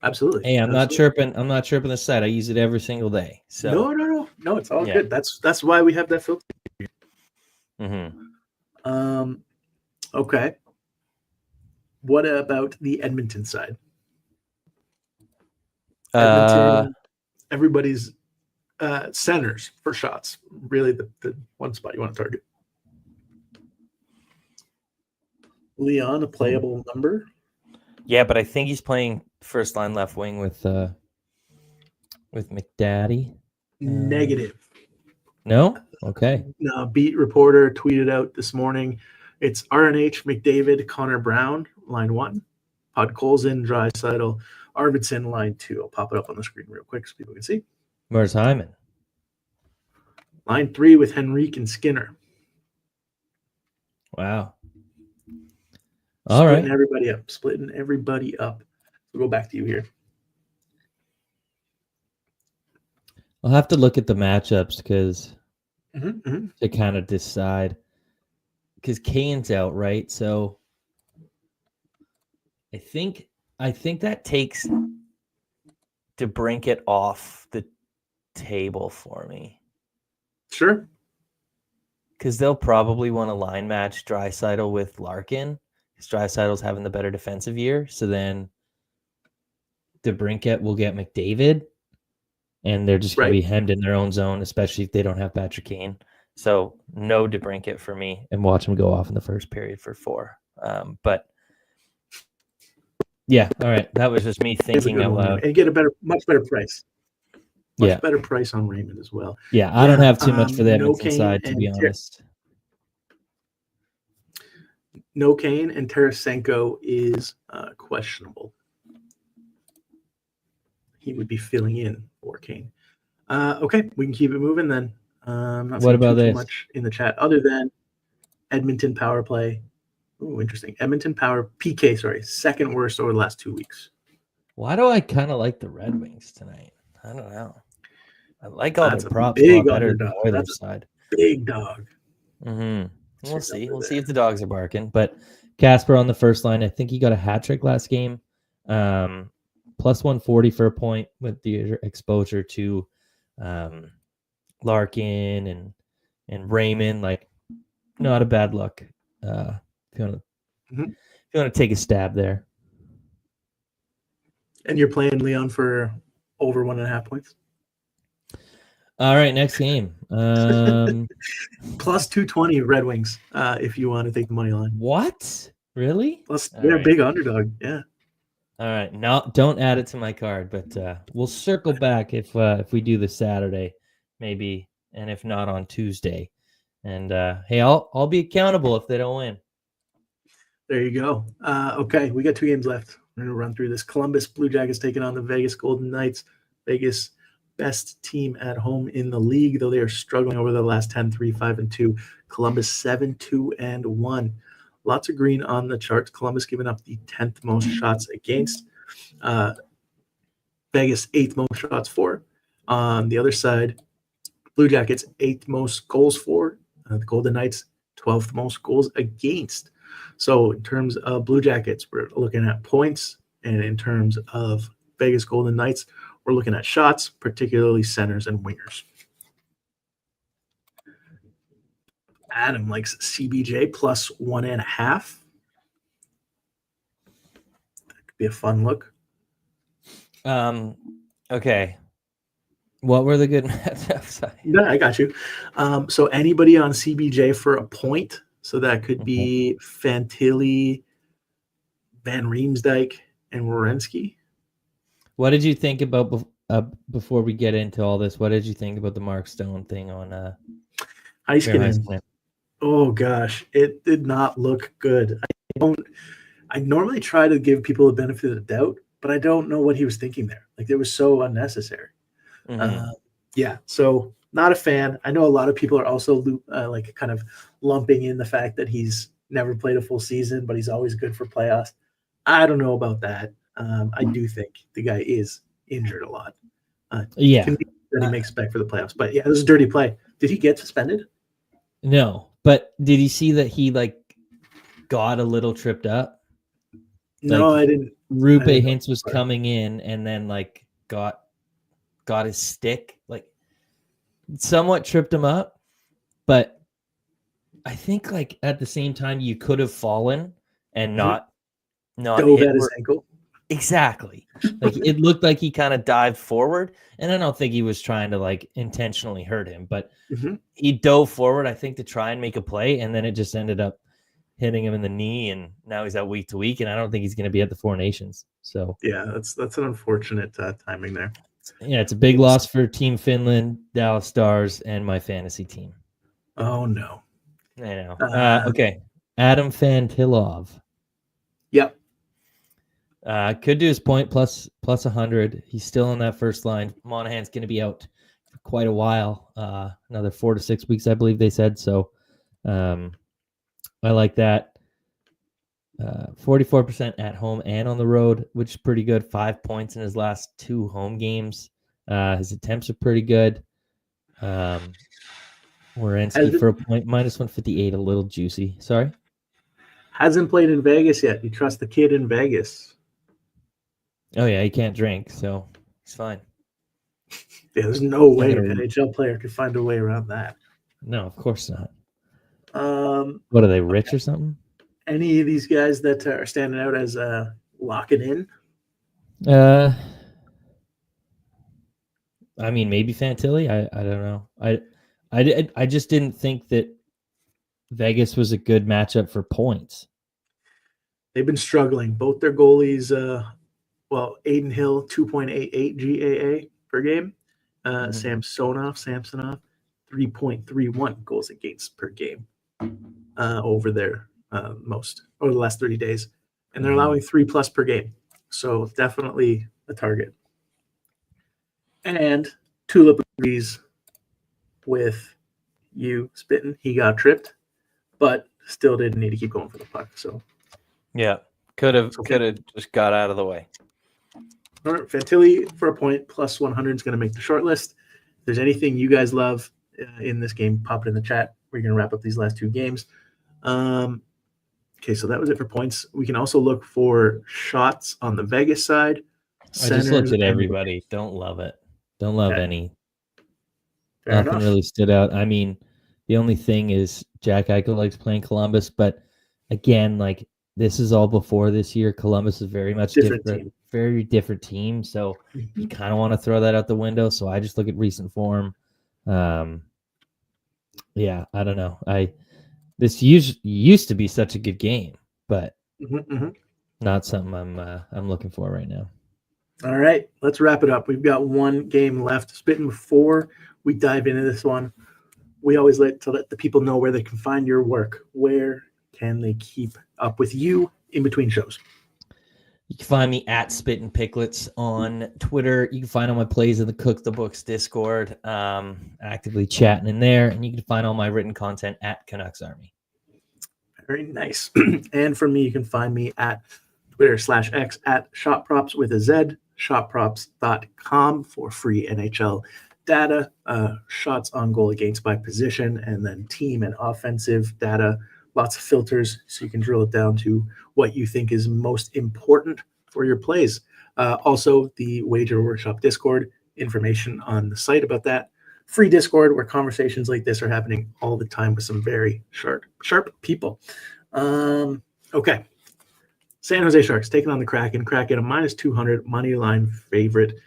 Speaker 1: absolutely.
Speaker 2: Hey, I'm not chirping the site. I use it every single day. So
Speaker 1: no, it's all good. That's why we have that filter.
Speaker 2: Mm-hmm.
Speaker 1: Okay. What about the Edmonton side? Edmonton, everybody's centers for shots. Really, the one spot you want to target. Leon, a playable number.
Speaker 2: Yeah, but I think he's playing first line left wing with McDaddy.
Speaker 1: Negative.
Speaker 2: No? Okay.
Speaker 1: Beat reporter tweeted out this morning. It's RNH, McDavid, Connor Brown, line 1. Podkolzin, Draisaitl, Arvidsson, line 2. I'll pop it up on the screen real quick so people can see.
Speaker 2: Where's Hyman?
Speaker 1: Line 3 with Henrique and Skinner.
Speaker 2: Wow.
Speaker 1: Splitting everybody up. We'll go back to you here.
Speaker 2: I'll have to look at the matchups because to kind of decide. Because Kane's out, right? So I think that takes DeBrincat off the table for me.
Speaker 1: Sure.
Speaker 2: Because they'll probably want to line match Draisaitl with Larkin. Because Draisaitl's having the better defensive year. So then DeBrincat will get McDavid. And they're just going to be hemmed in their own zone, especially if they don't have Patrick Kane. So no DeBrincat for me, and watch him go off in the first period for 4. But yeah, all right. That was just me thinking out loud.
Speaker 1: And get a much better price. Much better price on Raymond as well.
Speaker 2: Yeah, I don't have too much for the Edmonton side, to be honest.
Speaker 1: No Kane, and Tarasenko is questionable. He would be filling in for Kane. Okay, we can keep it moving then. Not
Speaker 2: what about
Speaker 1: too much in the chat other than Edmonton power play. Oh, interesting. Edmonton power PK, second worst over the last 2 weeks.
Speaker 2: Why do I kind of like the Red Wings tonight? I don't know. I like all the props
Speaker 1: big
Speaker 2: better
Speaker 1: underdog.
Speaker 2: than the Oilers side.
Speaker 1: Big dog.
Speaker 2: Mm-hmm. We'll see. We'll see if the dogs are barking. But Casper on the first line, I think he got a hat trick last game. Plus 140 for a point with the exposure to Larkin and Raymond. Like, not a bad look. If you want to take a stab there.
Speaker 1: And you're playing Leon for over 1.5 points.
Speaker 2: All right, next game.
Speaker 1: Plus 220 Red Wings. If you want to take the money line.
Speaker 2: What? Really?
Speaker 1: Plus, they're a big underdog. Yeah.
Speaker 2: All right. No, don't add it to my card, but we'll circle back if we do the Saturday, maybe, and if not on Tuesday. And hey, I'll be accountable if they don't win.
Speaker 1: There you go. Okay, we got 2 games left. We're going to run through this. Columbus Blue Jackets taking on the Vegas Golden Knights. Vegas, best team at home in the league, though they are struggling over the last 10, 3, 5, and 2. Columbus 7, 2, and 1. Lots of green on the charts. Columbus giving up the 10th most shots against. Vegas 8th most shots for. On the other side, Blue Jackets 8th most goals for. The Golden Knights 12th most goals against. So in terms of Blue Jackets, we're looking at points, and in terms of Vegas Golden Knights, we're looking at shots, particularly centers and wingers. Adam likes CBJ plus 1.5. That could be a fun look.
Speaker 2: Okay. What were the good matchups?
Speaker 1: No, I got you. So anybody on CBJ for a point. So that could be Fantilli, Van Riemsdyk, and Werenski.
Speaker 2: What did you think about before we get into all this? What did you think about the Mark Stone thing on
Speaker 1: Heiskanen? Oh gosh, it did not look good. I normally try to give people the benefit of the doubt, but I don't know what he was thinking there. Like, it was so unnecessary. Yeah, so not a fan. I know a lot of people are also like kind of lumping in the fact that he's never played a full season, but he's always good for playoffs. I don't know about that. I do think the guy is injured a lot.
Speaker 2: Yeah,
Speaker 1: that he makes back for the playoffs. But yeah, this is dirty play. Did he get suspended?
Speaker 2: No, but did you see that he got a little tripped up?
Speaker 1: No, I didn't.
Speaker 2: Rupe Hintz was coming in and then got his stick, somewhat tripped him up, but I think at the same time you could have fallen and not
Speaker 1: dove at his ankle.
Speaker 2: Exactly. It looked like he kind of dived forward, and I don't think he was trying to intentionally hurt him, but he dove forward, I think, to try and make a play, and then it just ended up hitting him in the knee, and now he's out week to week, and I don't think he's going to be at the Four Nations. So
Speaker 1: yeah, that's an unfortunate timing there.
Speaker 2: Yeah, it's a big loss for Team Finland, Dallas Stars, and my fantasy team.
Speaker 1: Oh no,
Speaker 2: I know. Okay, Adam Fantilov.
Speaker 1: Yep.
Speaker 2: Could do his point plus 100. He's still on that first line. Monahan's going to be out for quite a while, another 4 to 6 weeks, I believe they said. So I like that. 44% at home and on the road, which is pretty good. 5 points in his last 2 home games. His attempts are pretty good. Werenski for a point, minus 158, a little juicy. Sorry?
Speaker 1: Hasn't played in Vegas yet. You trust the kid in Vegas?
Speaker 2: Oh, yeah, he can't drink, so it's fine.
Speaker 1: Yeah, there's no way an NHL player could find a way around that.
Speaker 2: No, of course not. What are they, rich or something?
Speaker 1: Any of these guys that are standing out as locking in?
Speaker 2: I mean, maybe Fantilli. I don't know. I just didn't think that Vegas was a good matchup for points.
Speaker 1: They've been struggling. Both their goalies, Aiden Hill, 2.88 GAA per game. Samsonov, 3.31 goals against per game over their over the last 30 days. And they're allowing 3+ per game. So definitely a target. And Tulip agrees with you, Spittin'. He got tripped, but still didn't need to keep going for the puck. So
Speaker 2: yeah, could have just got out of the way.
Speaker 1: All right, Fantilli for a point plus 100 is going to make the short list. If there's anything you guys love in this game, pop it in the chat. We're going to wrap up these last 2 games. Okay, so that was it for points. We can also look for shots on the Vegas side.
Speaker 2: I just looked at everybody. Don't love it. Don't love any.
Speaker 1: Fair
Speaker 2: Nothing
Speaker 1: enough.
Speaker 2: really stood out. I mean, the only thing is Jack Eichel likes playing Columbus, but again, this is all before this year. Columbus is very much different, very different team. So you kind of want to throw that out the window. So I just look at recent form. Yeah, I don't know. This used to be such a good game, but Not something I'm looking for right now.
Speaker 1: All right, let's wrap it up. We've got one game left. Spitting, before we dive into this one, we always like to let the people know where they can find your work. Where can they keep up with you in between shows?
Speaker 2: You can find me at Spittin' Picklets on Twitter. You can find all my plays in the Cook the Books Discord, actively chatting in there. And you can find all my written content at Canucks Army.
Speaker 1: Very nice. And for me, you can find me at Twitter/X at ShotProps with a Z, shotprops.com for free NHL data, shots on goal against by position, and then team and offensive data. Lots of filters so you can drill it down to what you think is most important for your plays. Also, the Wager Workshop Discord, information on the site about that. Free Discord where conversations like this are happening all the time with some very sharp people. Okay. San Jose Sharks taking on the Kraken. Kraken a -200 money line favorite.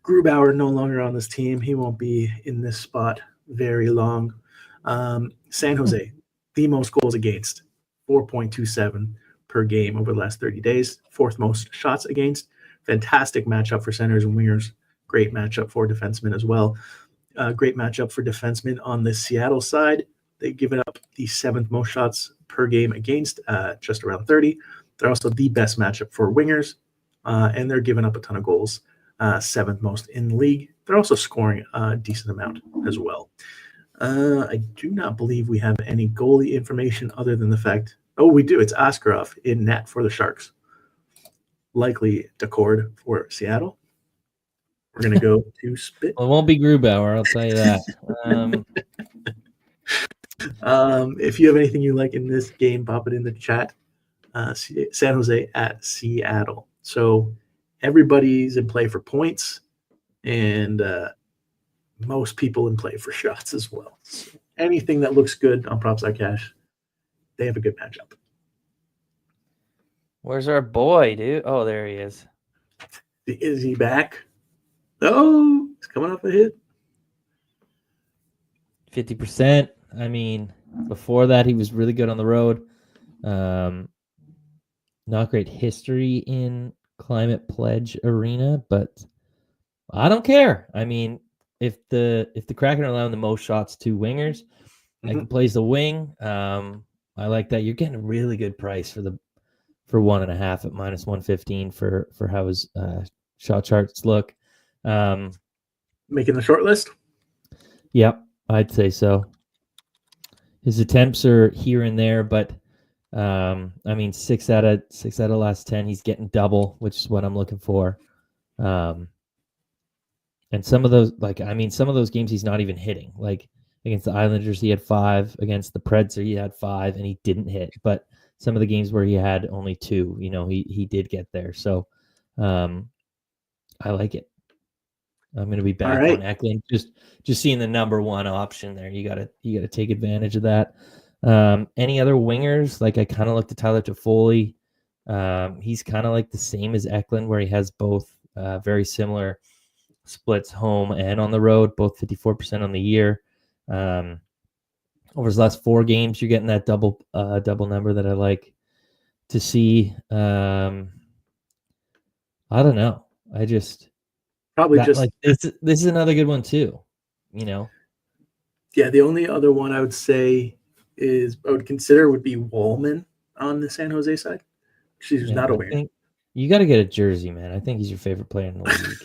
Speaker 1: Grubauer no longer on this team. He won't be in this spot very long. San Jose, the most goals against, 4.27 per game over the last 30 days. Fourth most shots against. Fantastic matchup for centers and wingers. Great matchup for defensemen as well. Great matchup for defensemen on the Seattle side. They've given up the seventh most shots per game against, just around 30. They're also the best matchup for wingers, and they're giving up a ton of goals, seventh most in the league. They're also scoring a decent amount as well. I do not believe we have any goalie information other than the fact, we do. It's Askarov in net for the Sharks. Likely Decord for Seattle. We're going to go to Spit.
Speaker 2: Well, it won't be Grubauer, I'll tell you that.
Speaker 1: If you have anything you like in this game, pop it in the chat. San Jose at Seattle. So everybody's in play for points, and most people in play for shots as well. So anything that looks good on Props Cash, they have a good matchup.
Speaker 2: Where's our boy, dude? Oh, there he is.
Speaker 1: Is he back? Oh, he's coming off a hit.
Speaker 2: 50%. I mean, before that, he was really good on the road. Not great history in Climate Pledge Arena, but I don't care. I mean, if the Kraken are allowing the most shots to wingers, I can plays the wing. I like that. You're getting a really good price for 1.5 at -115 for how his shot charts look.
Speaker 1: Making the short list?
Speaker 2: Yep, I'd say so. His attempts are here and there, but I mean, 6 out of last 10, he's getting double, which is what I'm looking for. And some of those, some of those games he's not even hitting. Like against the Islanders, he had 5. Against the Preds, he had 5, and he didn't hit. But some of the games where he had only 2, he did get there. So I like it. I'm going to be back on Eklund. Just seeing the number one option there. You gotta take advantage of that. Any other wingers? Like I kind of looked at Tyler Toffoli. He's kind of like the same as Eklund, where he has both very similar splits home and on the road, both 54% on the year. Over his last 4 games, you're getting that double number that I like to see. I don't know. I just
Speaker 1: probably just
Speaker 2: like this is another good one too.
Speaker 1: Yeah, the only other one I would say I would consider would be Wallman on the San Jose side. She's not a winger.
Speaker 2: You got to get a jersey, man. I think he's your favorite player in the
Speaker 1: league.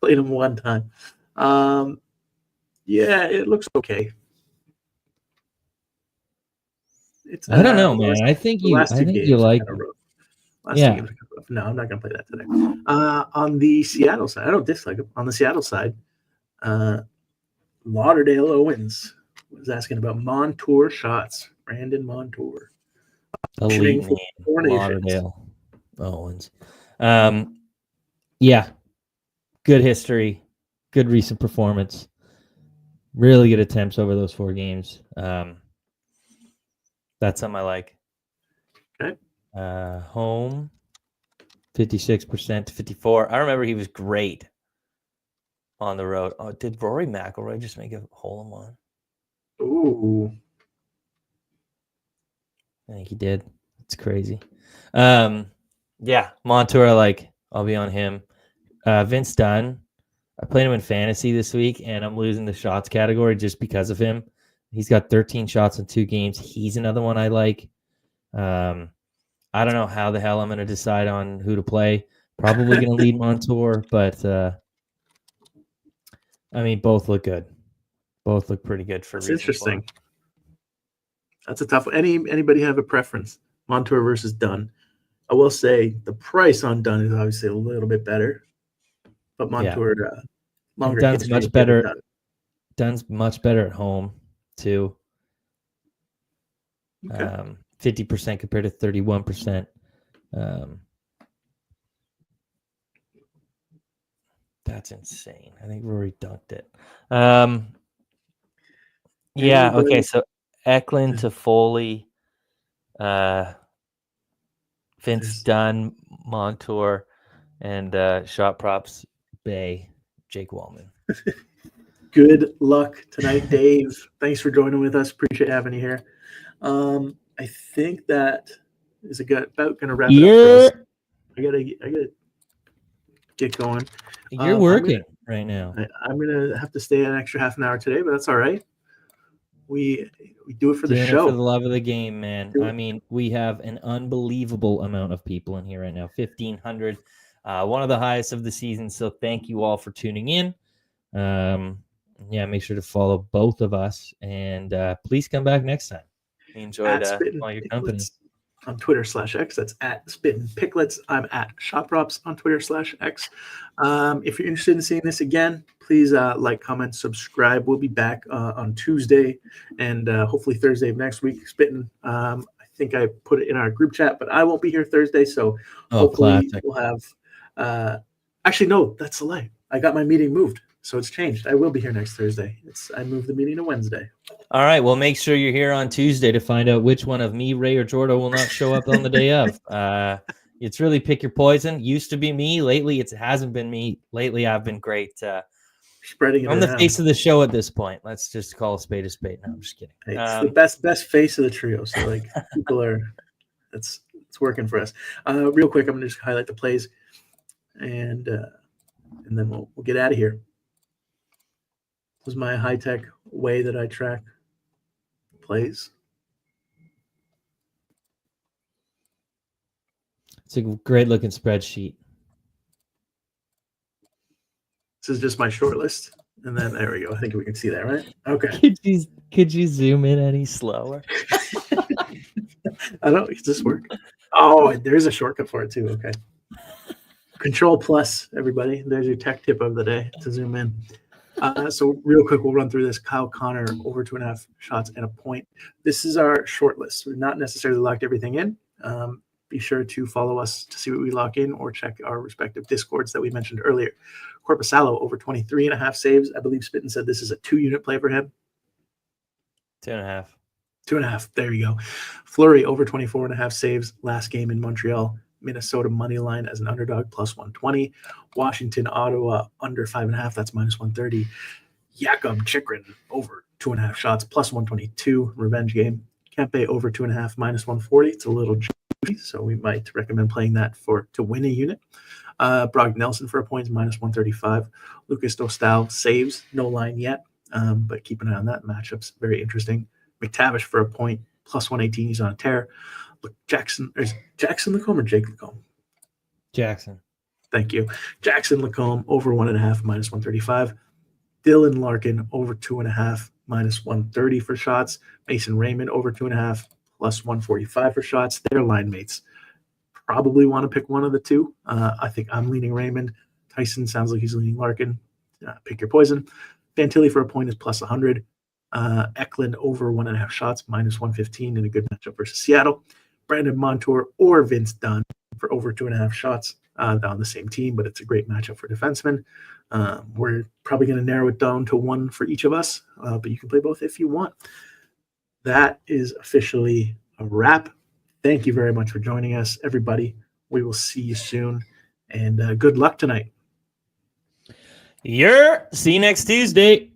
Speaker 1: Played him one time. Yeah, it looks okay.
Speaker 2: I don't know, man. I think you like it.
Speaker 1: No, I'm not going to play that today. On the Seattle side, I don't dislike him. On the Seattle side, Lauderdale Owens was asking about Montour shots. Brandon Montour.
Speaker 2: Elite name, Lauderdale Owens. Yeah. Good history. Good recent performance. Really good attempts over those 4 games. That's something I like.
Speaker 1: Okay.
Speaker 2: Home, 56% to 54%. I remember he was great on the road. Oh, did Rory McIlroy just make a hole in one?
Speaker 1: Ooh.
Speaker 2: I think he did. It's crazy. Yeah, Montour, I'll be on him. Vince Dunn, I played him in fantasy this week, and I'm losing the shots category just because of him. He's got 13 shots in 2 games. He's another one I like. I don't know how the hell I'm going to decide on who to play. Probably going to lead Montour, but both look good. Both look pretty good for.
Speaker 1: That's interesting. That's a tough one. Anybody have a preference? Montour versus Dunn. I will say the price on Dunn is obviously a little bit better, but Montour longer.
Speaker 2: Dunn's much better. Dunn's much better at home too. Okay. 50% compared to 31%. That's insane. I think Rory dunked it. Yeah. Okay. So Eklund to Foley, Vince Dunn, Montour, and shot props Bay, Jake Wallman.
Speaker 1: Good luck tonight, Dave. Thanks for joining with us. Appreciate having you here. I think that is about going to wrap it up for us. I gotta get going.
Speaker 2: You're working right now.
Speaker 1: I'm gonna have to stay an extra half an hour today, but that's all right. We do it for the show.
Speaker 2: For the love of the game, man. We have an unbelievable amount of people in here right now. 1,500, one of the highest of the season. So thank you all for tuning in. Make sure to follow both of us, and please come back next time. We enjoyed all your company.
Speaker 1: On Twitter/X. That's at Spittin' Picklets. I'm at ShotProps on Twitter/X. If you're interested in seeing this again, please like, comment, subscribe. We'll be back on Tuesday and hopefully Thursday of next week. Spittin'. I think I put it in our group chat, but I won't be here Thursday, so hopefully we'll have. Actually, no, that's a lie. I got my meeting moved, so it's changed. I will be here next Thursday. I moved the meeting to Wednesday.
Speaker 2: All right. Well, make sure you're here on Tuesday to find out which one of me, Ray, or Jordo will not show up on the day of. It's really pick your poison. Used to be me. Lately, it hasn't been me. Lately, I've been great.
Speaker 1: Spreading it
Speaker 2: I'm
Speaker 1: around.
Speaker 2: the face of the show at this point. Let's just call a spade a spade. No, I'm just kidding.
Speaker 1: It's the best face of the trio. So people are, it's working for us. Real quick, I'm gonna just highlight the plays, and then we'll get out of here. This is my high-tech way that I track plays.
Speaker 2: It's a great looking spreadsheet.
Speaker 1: This is just my short list. And then there we go. I think we can see that, right? Okay.
Speaker 2: Could you zoom in any slower?
Speaker 1: I don't. Does this work? Oh, there's a shortcut for it too. Okay. Control plus, everybody. There's your tech tip of the day to zoom in. So real quick, we'll run through this. Kyle Connor over 2.5 shots and a point. This is our short list. We've not necessarily locked everything in. Be sure to follow us to see what we lock in, or check our respective Discords that we mentioned earlier. Corpusalo over 23.5 saves. I believe Spittin' said this is a 2-unit play for him.
Speaker 2: 2.5.
Speaker 1: 2.5. There you go. Fleury over 24.5 saves last game in Montreal. Minnesota money line as an underdog plus 120. Washington, Ottawa under 5.5. That's minus 130. Jakub Chikrin over 2.5 shots plus 122. Revenge game. Kempe over 2.5 minus 140. It's a little juicy, so we might recommend playing that to win a unit. Brog Nelson for a point, minus 135. Lucas Dostal saves, no line yet, but keep an eye on that. Matchup's very interesting. McTavish for a point, plus 118. He's on a tear. Jackson Lacombe or Jake Lacombe?
Speaker 2: Jackson.
Speaker 1: Thank you. Jackson Lacombe over 1.5, minus 135. Dylan Larkin over 2.5, minus 130 for shots. Mason Raymond over 2.5, plus 145 for shots. Their line mates probably want to pick one of the two. I think I'm leaning Raymond. Tyson sounds like he's leaning Larkin. Pick your poison. Fantilli for a point is plus 100. Eklund over 1.5 shots, minus 115 in a good matchup versus Seattle. Brandon Montour or Vince Dunn for over 2.5 shots. On the same team, but it's a great matchup for defensemen. We're probably going to narrow it down to one for each of us, but you can play both if you want. That is officially a wrap. Thank you very much for joining us, everybody. We will see you soon, and good luck tonight.
Speaker 2: See you next Tuesday.